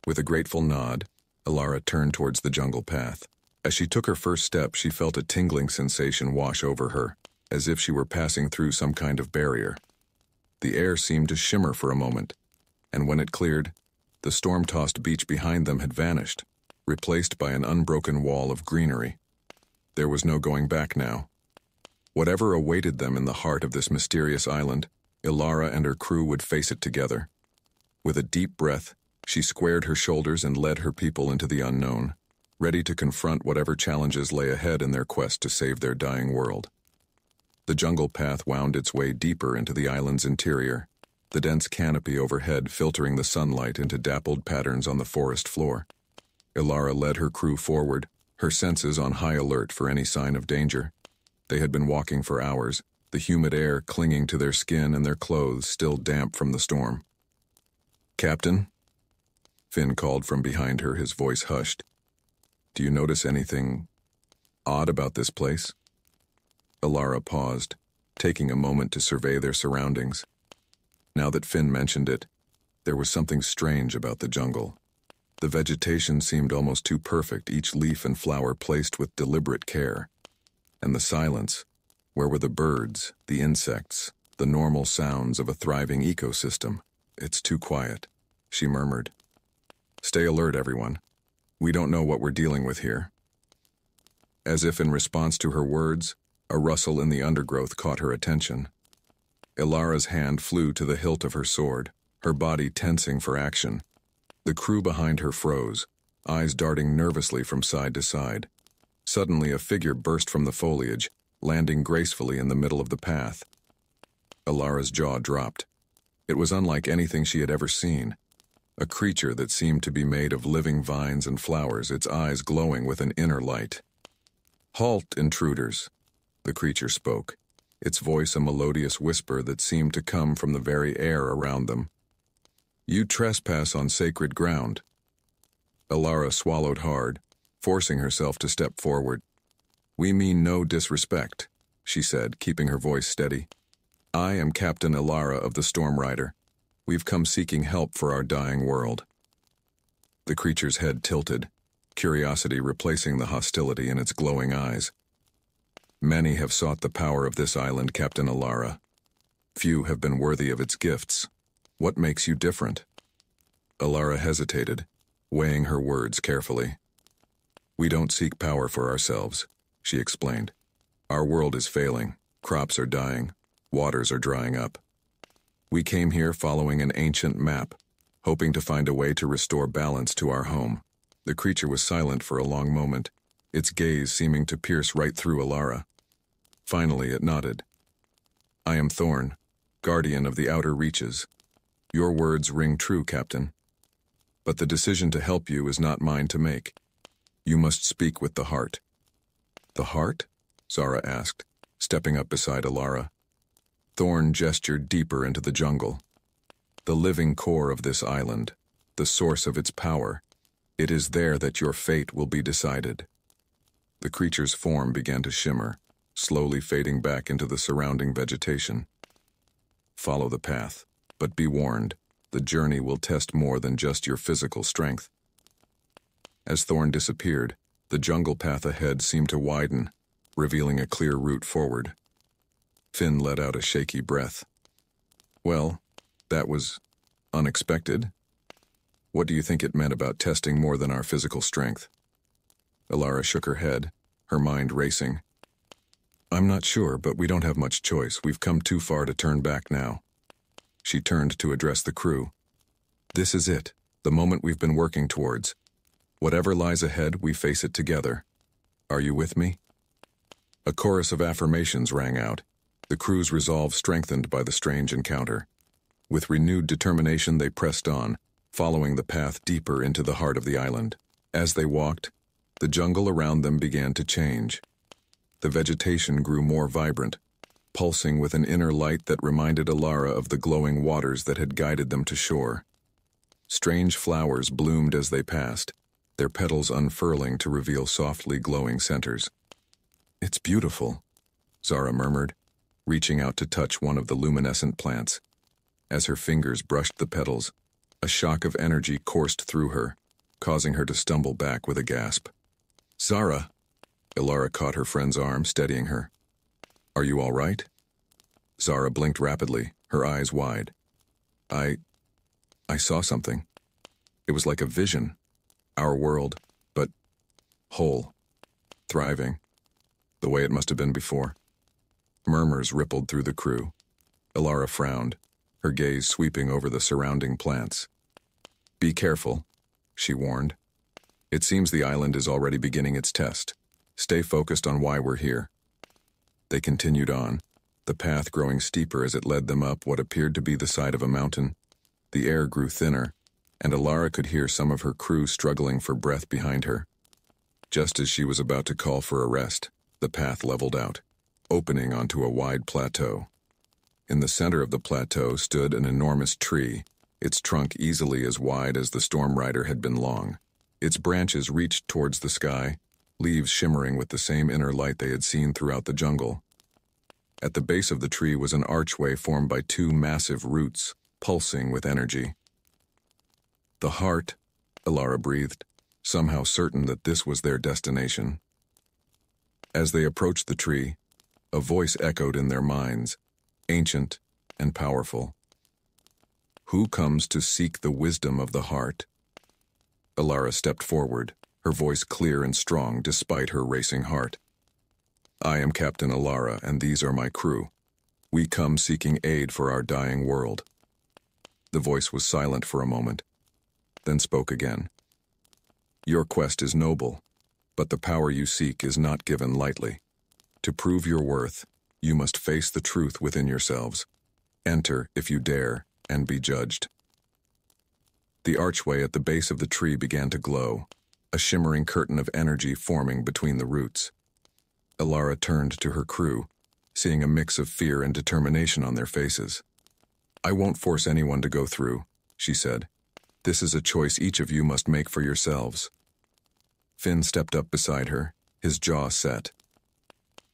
S1: With a grateful nod, Alara turned towards the jungle path. As she took her first step, she felt a tingling sensation wash over her, as if she were passing through some kind of barrier. The air seemed to shimmer for a moment, and when it cleared, the storm-tossed beach behind them had vanished, replaced by an unbroken wall of greenery. There was no going back now. Whatever awaited them in the heart of this mysterious island, Ilara and her crew would face it together. With a deep breath, she squared her shoulders and led her people into the unknown, ready to confront whatever challenges lay ahead in their quest to save their dying world. The jungle path wound its way deeper into the island's interior, the dense canopy overhead filtering the sunlight into dappled patterns on the forest floor. Ilara led her crew forward, her senses on high alert for any sign of danger. They had been walking for hours, the humid air clinging to their skin and their clothes still damp from the storm. "Captain?" Finn called from behind her, his voice hushed. "Do you notice anything odd about this place?" Ilara paused, taking a moment to survey their surroundings. Now that Finn mentioned it, there was something strange about the jungle. The vegetation seemed almost too perfect, each leaf and flower placed with deliberate care. And the silence, where were the birds, the insects, the normal sounds of a thriving ecosystem? "It's too quiet," she murmured. "Stay alert, everyone. We don't know what we're dealing with here." As if in response to her words, a rustle in the undergrowth caught her attention. Ilara's hand flew to the hilt of her sword, her body tensing for action. The crew behind her froze, eyes darting nervously from side to side. Suddenly, a figure burst from the foliage, landing gracefully in the middle of the path. Ilara's jaw dropped. It was unlike anything she had ever seen. A creature that seemed to be made of living vines and flowers, its eyes glowing with an inner light. "Halt, intruders," the creature spoke, its voice a melodious whisper that seemed to come from the very air around them. "You trespass on sacred ground." Ilara swallowed hard, forcing herself to step forward. "We mean no disrespect," she said, keeping her voice steady. "I am Captain Ilara of the Storm Rider. We've come seeking help for our dying world." The creature's head tilted, curiosity replacing the hostility in its glowing eyes. "Many have sought the power of this island, Captain Ilara. Few have been worthy of its gifts. What makes you different?" Ilara hesitated, weighing her words carefully. "We don't seek power for ourselves," she explained. "Our world is failing, crops are dying, waters are drying up. We came here following an ancient map, hoping to find a way to restore balance to our home." The creature was silent for a long moment, its gaze seeming to pierce right through Ilara. Finally, it nodded. "I am Thorn, guardian of the outer reaches. Your words ring true, Captain. But the decision to help you is not mine to make. You must speak with the heart." "The heart?" Zara asked, stepping up beside Ilara. Thorn gestured deeper into the jungle. "The living core of this island, the source of its power. It is there that your fate will be decided." The creature's form began to shimmer, slowly fading back into the surrounding vegetation. "Follow the path, but be warned, the journey will test more than just your physical strength." As Thorn disappeared, the jungle path ahead seemed to widen, revealing a clear route forward. Finn let out a shaky breath. "Well, that was unexpected. What do you think it meant about testing more than our physical strength?" Ilara shook her head, her mind racing. "I'm not sure, but we don't have much choice. We've come too far to turn back now." She turned to address the crew. "This is it, the moment we've been working towards. Whatever lies ahead, we face it together. Are you with me?" A chorus of affirmations rang out, the crew's resolve strengthened by the strange encounter. With renewed determination, they pressed on, following the path deeper into the heart of the island. As they walked, the jungle around them began to change. The vegetation grew more vibrant, pulsing with an inner light that reminded Alara of the glowing waters that had guided them to shore. Strange flowers bloomed as they passed, their petals unfurling to reveal softly glowing centers. "It's beautiful," Zara murmured, reaching out to touch one of the luminescent plants. As her fingers brushed the petals, a shock of energy coursed through her, causing her to stumble back with a gasp. "Zara!" Alara caught her friend's arm, steadying her. "Are you all right?" Zara blinked rapidly, her eyes wide. I saw something. It was like a vision. Our world, but whole, thriving, the way it must have been before." Murmurs rippled through the crew. Alara frowned, her gaze sweeping over the surrounding plants. "Be careful," she warned. "It seems the island is already beginning its test. Stay focused on why we're here." They continued on, the path growing steeper as it led them up what appeared to be the side of a mountain. The air grew thinner, and Alara could hear some of her crew struggling for breath behind her. Just as she was about to call for a rest, the path leveled out, opening onto a wide plateau. In the center of the plateau stood an enormous tree, its trunk easily as wide as the storm rider had been long. Its branches reached towards the sky, leaves shimmering with the same inner light they had seen throughout the jungle. At the base of the tree was an archway formed by two massive roots, pulsing with energy. "The heart," Alara breathed, somehow certain that this was their destination. As they approached the tree, a voice echoed in their minds, ancient and powerful. "Who comes to seek the wisdom of the heart?" Alara stepped forward, her voice clear and strong despite her racing heart. "I am Captain Alara, and these are my crew. We come seeking aid for our dying world." The voice was silent for a moment, then spoke again. "Your quest is noble, but the power you seek is not given lightly. To prove your worth, you must face the truth within yourselves. Enter, if you dare, and be judged." The archway at the base of the tree began to glow, a shimmering curtain of energy forming between the roots. Alara turned to her crew, seeing a mix of fear and determination on their faces. "I won't force anyone to go through," she said. "This is a choice each of you must make for yourselves." Finn stepped up beside her, his jaw set.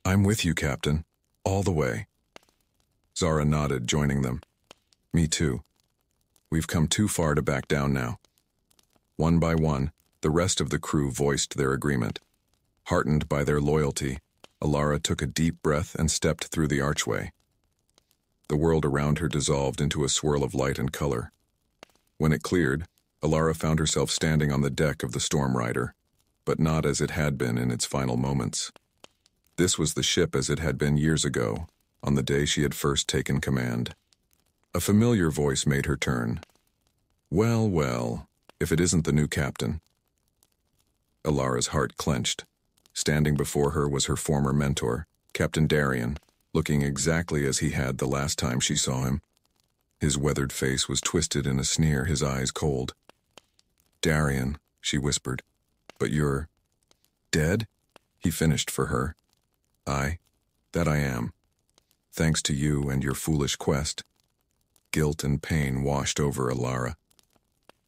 S1: "I'm with you, Captain, all the way." Zara nodded, joining them. "Me too. We've come too far to back down now." One by one, the rest of the crew voiced their agreement. Heartened by their loyalty, Alara took a deep breath and stepped through the archway. The world around her dissolved into a swirl of light and color. When it cleared, Alara found herself standing on the deck of the Storm Rider, but not as it had been in its final moments. This was the ship as it had been years ago, on the day she had first taken command. A familiar voice made her turn. "Well, well, if it isn't the new captain." Alara's heart clenched. Standing before her was her former mentor, Captain Darian, looking exactly as he had the last time she saw him. His weathered face was twisted in a sneer, his eyes cold. "Darian," she whispered, "but you're dead?" He finished for her. That I am. Thanks to you and your foolish quest." Guilt and pain washed over Alara.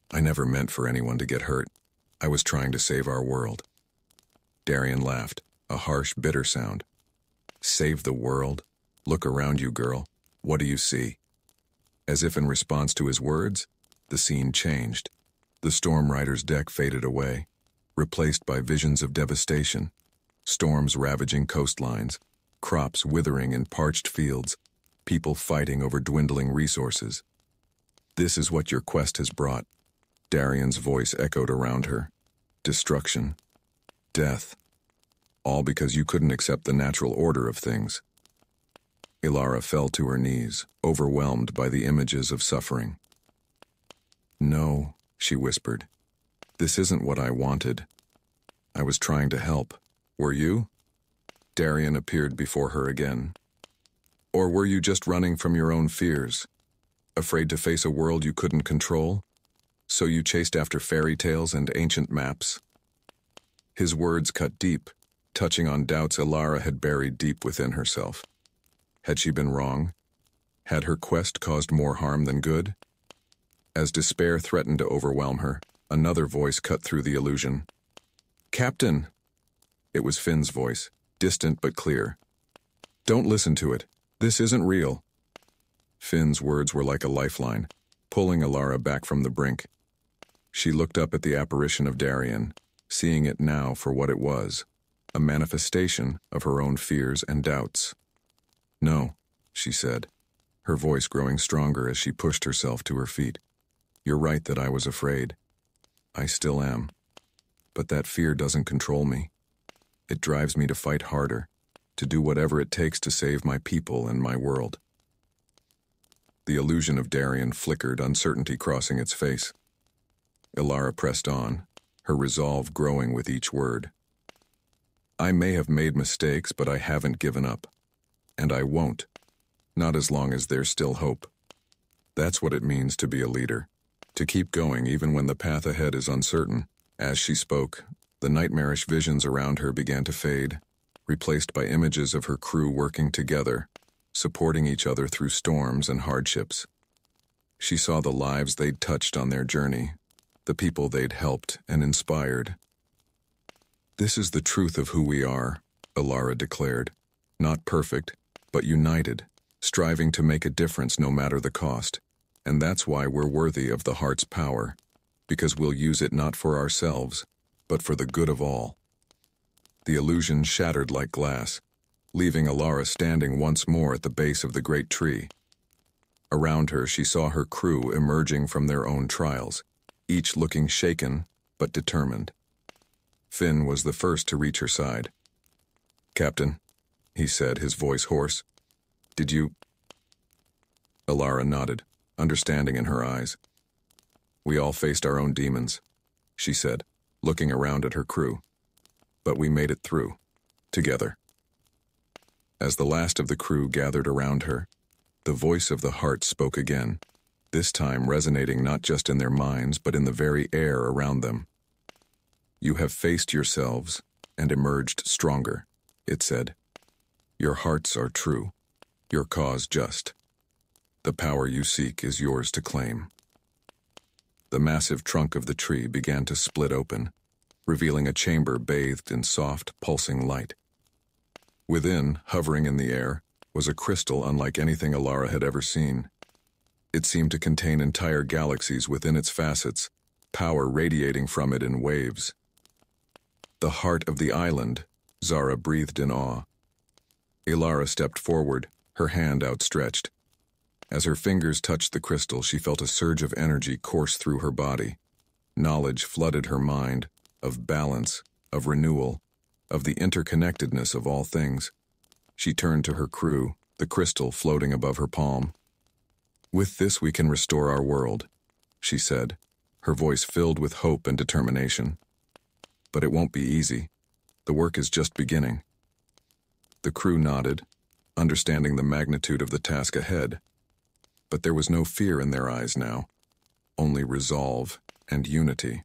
S1: "I never meant for anyone to get hurt. I was trying to save our world." Darian laughed, a harsh, bitter sound. "Save the world? Look around you, girl. What do you see?" As if in response to his words, the scene changed. The Storm Rider's deck faded away, replaced by visions of devastation. Storms ravaging coastlines, crops withering in parched fields, people fighting over dwindling resources. "This is what your quest has brought." Darian's voice echoed around her. "Destruction. Death. All because you couldn't accept the natural order of things." Alara fell to her knees, overwhelmed by the images of suffering. "No," she whispered. "This isn't what I wanted. I was trying to help. Were you?" Darian appeared before her again. "Or were you just running from your own fears? Afraid to face a world you couldn't control?" So you chased after fairy tales and ancient maps? His words cut deep, touching on doubts Elara had buried deep within herself. Had she been wrong? Had her quest caused more harm than good? As despair threatened to overwhelm her, another voice cut through the illusion. "Captain!" It was Finn's voice, distant but clear. "Don't listen to it. This isn't real." Finn's words were like a lifeline, pulling Elara back from the brink. She looked up at the apparition of Darien, seeing it now for what it was, a manifestation of her own fears and doubts. "No," she said, her voice growing stronger as she pushed herself to her feet. "You're right that I was afraid. I still am. But that fear doesn't control me. It drives me to fight harder, to do whatever it takes to save my people and my world." The illusion of Darien flickered, uncertainty crossing its face. Elara pressed on, her resolve growing with each word. "I may have made mistakes, but I haven't given up. And I won't. Not as long as there's still hope. That's what it means to be a leader. To keep going even when the path ahead is uncertain." As she spoke, the nightmarish visions around her began to fade, replaced by images of her crew working together, supporting each other through storms and hardships. She saw the lives they'd touched on their journey, the people they'd helped and inspired. "This is the truth of who we are," Elara declared. "Not perfect, but united, striving to make a difference no matter the cost. And that's why we're worthy of the heart's power, because we'll use it not for ourselves, but for the good of all." The illusion shattered like glass, leaving Elara standing once more at the base of the great tree. Around her, she saw her crew emerging from their own trials, each looking shaken but determined. Finn was the first to reach her side. "Captain," he said, his voice hoarse. "Did you—" Elara nodded, understanding in her eyes. "We all faced our own demons," she said, looking around at her crew. "But we made it through, together." As the last of the crew gathered around her, the voice of the heart spoke again, this time resonating not just in their minds but in the very air around them. "You have faced yourselves and emerged stronger," it said. "Your hearts are true, your cause just. The power you seek is yours to claim." The massive trunk of the tree began to split open, revealing a chamber bathed in soft, pulsing light. Within, hovering in the air, was a crystal unlike anything Elara had ever seen. It seemed to contain entire galaxies within its facets, power radiating from it in waves. "The heart of the island," Zara breathed in awe. Elara stepped forward, her hand outstretched. As her fingers touched the crystal, she felt a surge of energy course through her body. Knowledge flooded her mind, of balance, of renewal, of the interconnectedness of all things. She turned to her crew, the crystal floating above her palm. "With this we can restore our world," she said, her voice filled with hope and determination. "But it won't be easy. The work is just beginning." The crew nodded, understanding the magnitude of the task ahead. But there was no fear in their eyes now, only resolve and unity.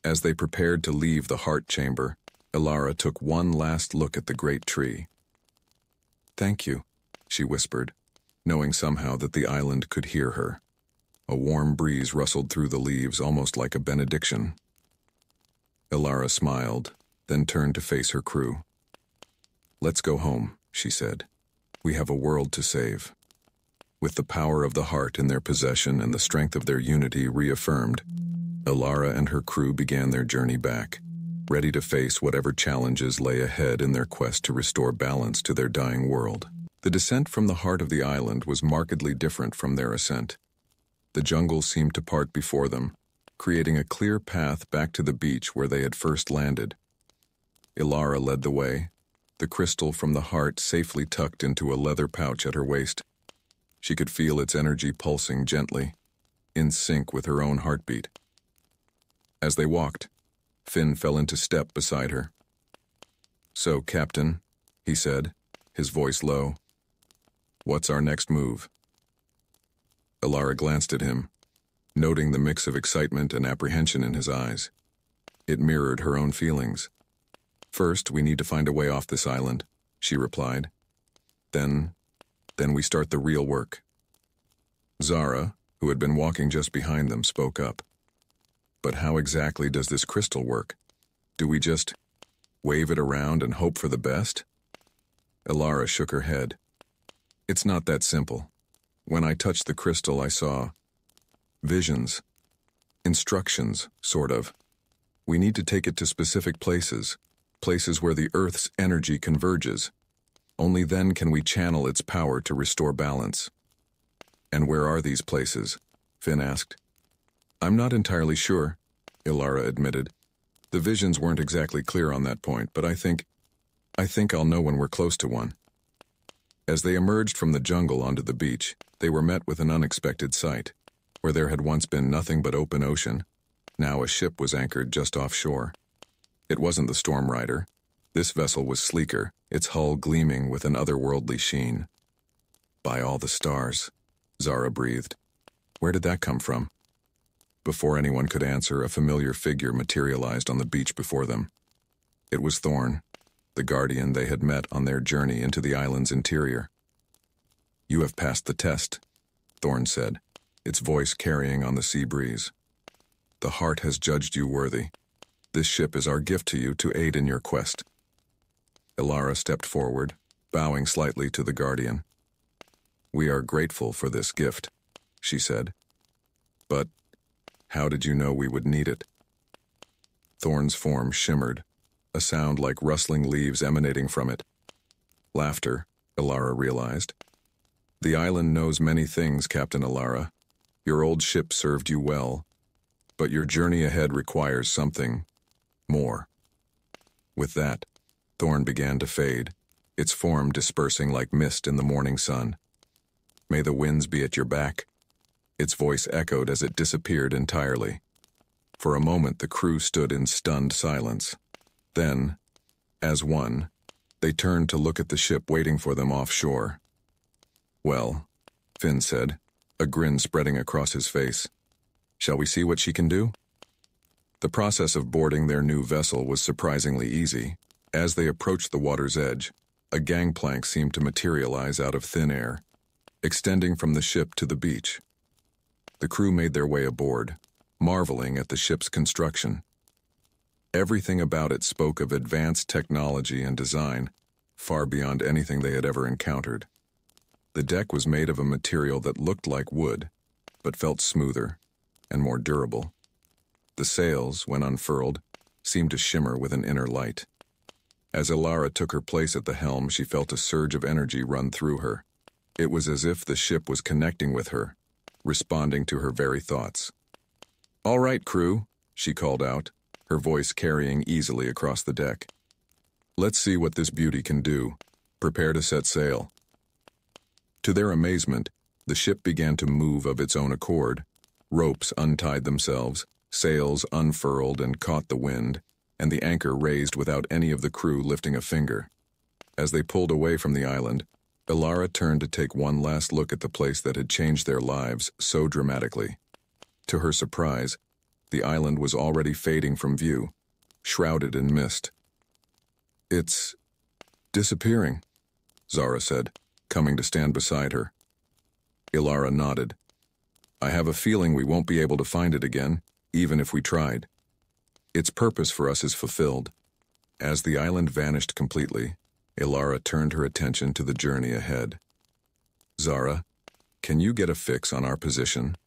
S1: As they prepared to leave the heart chamber, Elara took one last look at the great tree. "Thank you," she whispered, knowing somehow that the island could hear her. A warm breeze rustled through the leaves, almost like a benediction. Elara smiled, then turned to face her crew. "Let's go home," she said. "We have a world to save." With the power of the heart in their possession and the strength of their unity reaffirmed, Elara and her crew began their journey back, ready to face whatever challenges lay ahead in their quest to restore balance to their dying world. The descent from the heart of the island was markedly different from their ascent. The jungle seemed to part before them, creating a clear path back to the beach where they had first landed. Elara led the way, the crystal from the heart safely tucked into a leather pouch at her waist. She could feel its energy pulsing gently, in sync with her own heartbeat. As they walked, Finn fell into step beside her. "So, Captain," he said, his voice low, "what's our next move?" Elara glanced at him, noting the mix of excitement and apprehension in his eyes. It mirrored her own feelings. "First, we need to find a way off this island," she replied. Then we start the real work." Zara, who had been walking just behind them, spoke up. "But how exactly does this crystal work? Do we just wave it around and hope for the best?" Elara shook her head. "It's not that simple. When I touched the crystal, I saw visions, instructions, sort of. We need to take it to specific places, places where the Earth's energy converges. Only then can we channel its power to restore balance." "And where are these places?" Finn asked. "I'm not entirely sure," Elara admitted. "The visions weren't exactly clear on that point, but I think I'll know when we're close to one." As they emerged from the jungle onto the beach, they were met with an unexpected sight. Where there had once been nothing but open ocean, now a ship was anchored just offshore. It wasn't the Storm Rider. This vessel was sleeker, its hull gleaming with an otherworldly sheen. "By all the stars," Zara breathed. "Where did that come from?" Before anyone could answer, a familiar figure materialized on the beach before them. It was Thorn, the guardian they had met on their journey into the island's interior. "You have passed the test," Thorn said, its voice carrying on the sea breeze. "The heart has judged you worthy. This ship is our gift to you to aid in your quest." Elara stepped forward, bowing slightly to the guardian. "We are grateful for this gift," she said. "But how did you know we would need it?" Thorn's form shimmered, a sound like rustling leaves emanating from it. Laughter, Elara realized. "The island knows many things, Captain Elara. Your old ship served you well, but your journey ahead requires something more." With that, Thorn began to fade, its form dispersing like mist in the morning sun. "May the winds be at your back," its voice echoed as it disappeared entirely. For a moment the crew stood in stunned silence. Then, as one, they turned to look at the ship waiting for them offshore. "Well," Finn said, a grin spreading across his face. "Shall we see what she can do?" The process of boarding their new vessel was surprisingly easy. As they approached the water's edge, a gangplank seemed to materialize out of thin air, extending from the ship to the beach. The crew made their way aboard, marveling at the ship's construction. Everything about it spoke of advanced technology and design, far beyond anything they had ever encountered. The deck was made of a material that looked like wood, but felt smoother and more durable. The sails, when unfurled, seemed to shimmer with an inner light. As Elara took her place at the helm, she felt a surge of energy run through her. It was as if the ship was connecting with her, responding to her very thoughts. "All right, crew," she called out, her voice carrying easily across the deck. "Let's see what this beauty can do. Prepare to set sail." To their amazement, the ship began to move of its own accord. Ropes untied themselves, sails unfurled and caught the wind, and the anchor raised without any of the crew lifting a finger. As they pulled away from the island, Elara turned to take one last look at the place that had changed their lives so dramatically. To her surprise, the island was already fading from view, shrouded in mist. "It's disappearing," Zara said, coming to stand beside her. Elara nodded. "I have a feeling we won't be able to find it again, even if we tried. Its purpose for us is fulfilled." As the island vanished completely, Elara turned her attention to the journey ahead. "Zara, can you get a fix on our position?"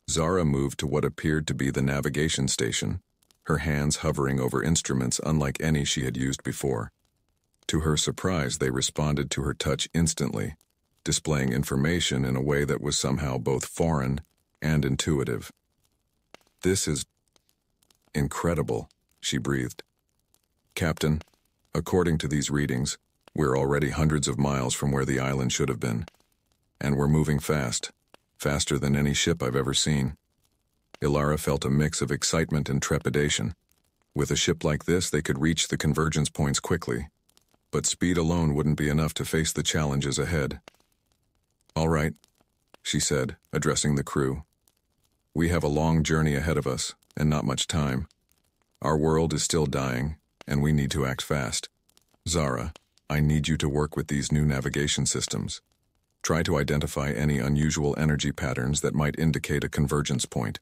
S1: Zara moved to what appeared to be the navigation station, her hands hovering over instruments unlike any she had used before. To her surprise, they responded to her touch instantly, displaying information in a way that was somehow both foreign and intuitive. "This is incredible," she breathed. "Captain, according to these readings, we're already hundreds of miles from where the island should have been. And we're moving fast, faster than any ship I've ever seen." Elara felt a mix of excitement and trepidation. With a ship like this, they could reach the convergence points quickly. But speed alone wouldn't be enough to face the challenges ahead. "All right," she said, addressing the crew. We have a long journey ahead of us, and not much time. Our world is still dying, and we need to act fast. Zara, I need you to work with these new navigation systems. Try to identify any unusual energy patterns that might indicate a convergence point.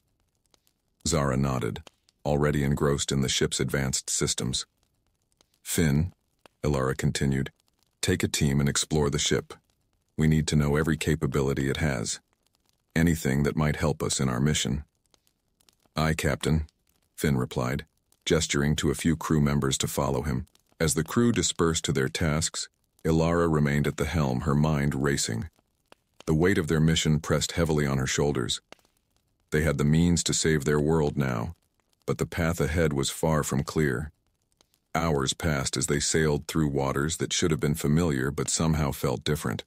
S1: Zara nodded, already engrossed in the ship's advanced systems. Finn, Ilara continued, take a team and explore the ship. We need to know every capability it has. Anything that might help us in our mission. Aye, Captain, Finn replied, gesturing to a few crew members to follow him. As the crew dispersed to their tasks, Ilara remained at the helm, her mind racing. The weight of their mission pressed heavily on her shoulders. They had the means to save their world now, but the path ahead was far from clear. Hours passed as they sailed through waters that should have been familiar but somehow felt different.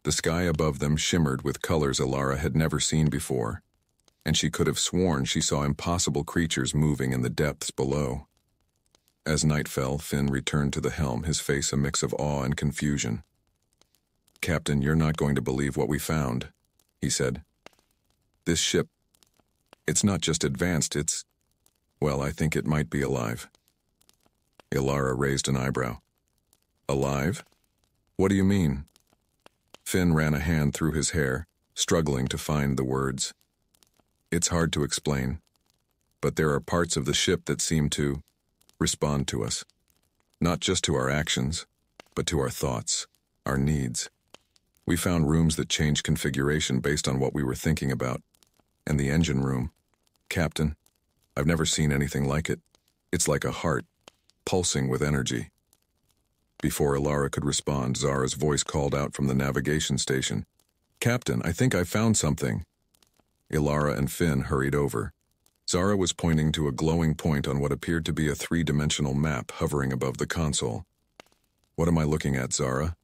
S1: The sky above them shimmered with colors Ilara had never seen before, and she could have sworn she saw impossible creatures moving in the depths below. As night fell, Finn returned to the helm, his face a mix of awe and confusion. Captain, you're not going to believe what we found, he said. This ship, it's not just advanced, well, I think it might be alive. Ilara raised an eyebrow. Alive? What do you mean? Finn ran a hand through his hair, struggling to find the words. It's hard to explain, but there are parts of the ship that seem to respond to us. Not just to our actions, but to our thoughts, our needs. We found rooms that change configuration based on what we were thinking about. And the engine room. Captain, I've never seen anything like it. It's like a heart, pulsing with energy. Before Ilara could respond, Zara's voice called out from the navigation station. Captain, I think I found something. Ilara and Finn hurried over. Zara was pointing to a glowing point on what appeared to be a three-dimensional map hovering above the console. What am I looking at, Zara?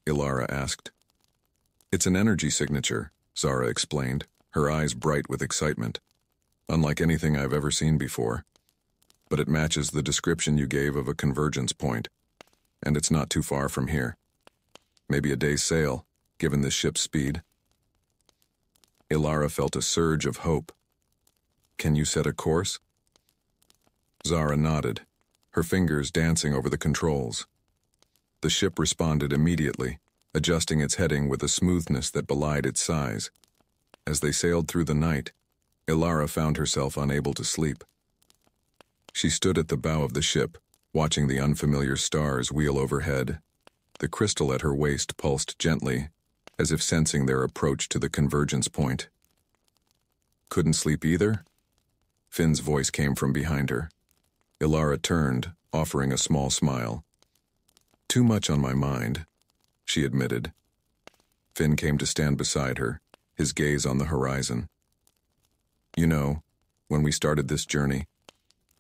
S1: Ilara asked. It's an energy signature, Zara explained, her eyes bright with excitement. Unlike anything I've ever seen before. But it matches the description you gave of a convergence point. And it's not too far from here. Maybe a day's sail, given this ship's speed. Ilara felt a surge of hope. Can you set a course? Zara nodded, her fingers dancing over the controls. The ship responded immediately, adjusting its heading with a smoothness that belied its size. As they sailed through the night, Ilara found herself unable to sleep. She stood at the bow of the ship, watching the unfamiliar stars wheel overhead. The crystal at her waist pulsed gently, as if sensing their approach to the convergence point. Couldn't sleep either? Finn's voice came from behind her. Ilara turned, offering a small smile. Too much on my mind, she admitted. Finn came to stand beside her, his gaze on the horizon. You know, when we started this journey,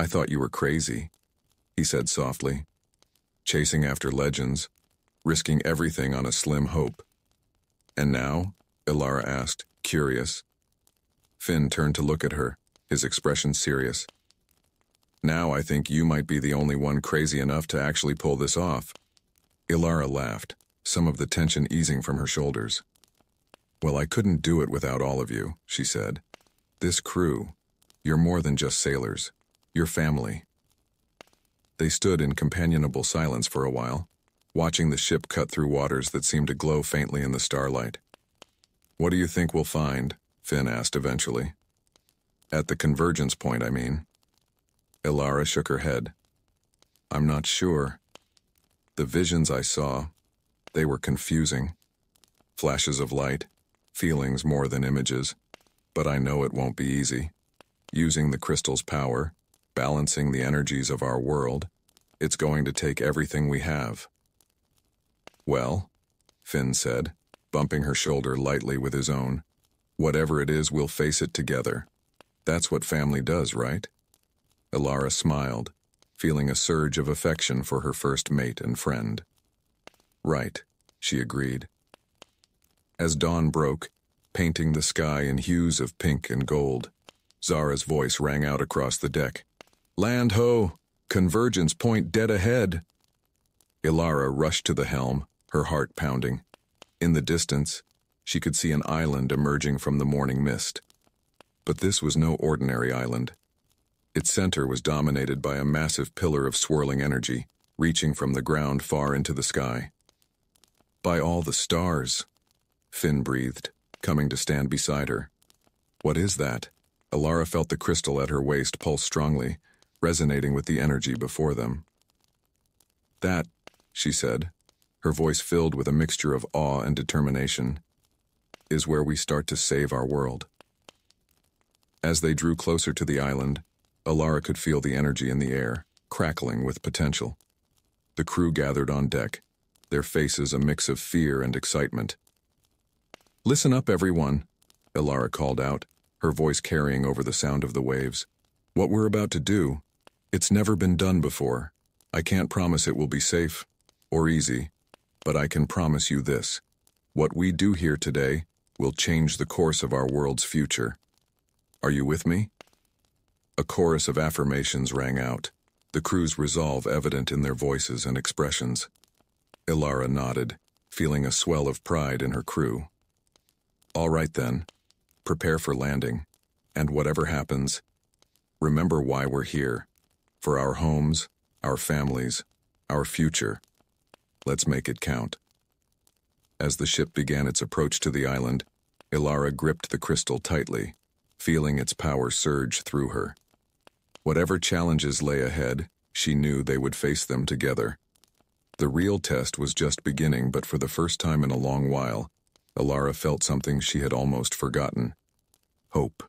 S1: I thought you were crazy, he said softly. Chasing after legends, risking everything on a slim hope. And now? Ilara asked, curious. Finn turned to look at her, his expression serious. Now I think you might be the only one crazy enough to actually pull this off. Ilara laughed, some of the tension easing from her shoulders. Well, I couldn't do it without all of you, she said. This crew, you're more than just sailors. You're family. They stood in companionable silence for a while, watching the ship cut through waters that seemed to glow faintly in the starlight. What do you think we'll find? Finn asked eventually. At the convergence point, I mean. Ilara shook her head. I'm not sure. The visions I saw, they were confusing. Flashes of light, feelings more than images. But I know it won't be easy. Using the crystal's power, balancing the energies of our world, it's going to take everything we have. Well, Finn said, bumping her shoulder lightly with his own, whatever it is, we'll face it together. That's what family does, right? Ilara smiled, feeling a surge of affection for her first mate and friend. Right, she agreed. As dawn broke, painting the sky in hues of pink and gold, Zara's voice rang out across the deck. Land ho! Convergence point dead ahead! Ilara rushed to the helm, her heart pounding. In the distance, she could see an island emerging from the morning mist. But this was no ordinary island. Its center was dominated by a massive pillar of swirling energy, reaching from the ground far into the sky. "By all the stars," Finn breathed, coming to stand beside her. "What is that?" Alara felt the crystal at her waist pulse strongly, resonating with the energy before them. "That," she said, her voice filled with a mixture of awe and determination, "is where we start to save our world." As they drew closer to the island, Alara could feel the energy in the air, crackling with potential. The crew gathered on deck, their faces a mix of fear and excitement. "Listen up, everyone," Alara called out, her voice carrying over the sound of the waves. "What we're about to do, it's never been done before. I can't promise it will be safe or easy, but I can promise you this. What we do here today will change the course of our world's future. Are you with me?" A chorus of affirmations rang out, the crew's resolve evident in their voices and expressions. Alara nodded, feeling a swell of pride in her crew. "All right then, prepare for landing, and whatever happens, remember why we're here. For our homes, our families, our future. Let's make it count." As the ship began its approach to the island, Alara gripped the crystal tightly, feeling its power surge through her. Whatever challenges lay ahead, she knew they would face them together. The real test was just beginning, but for the first time in a long while, Alara felt something she had almost forgotten: hope.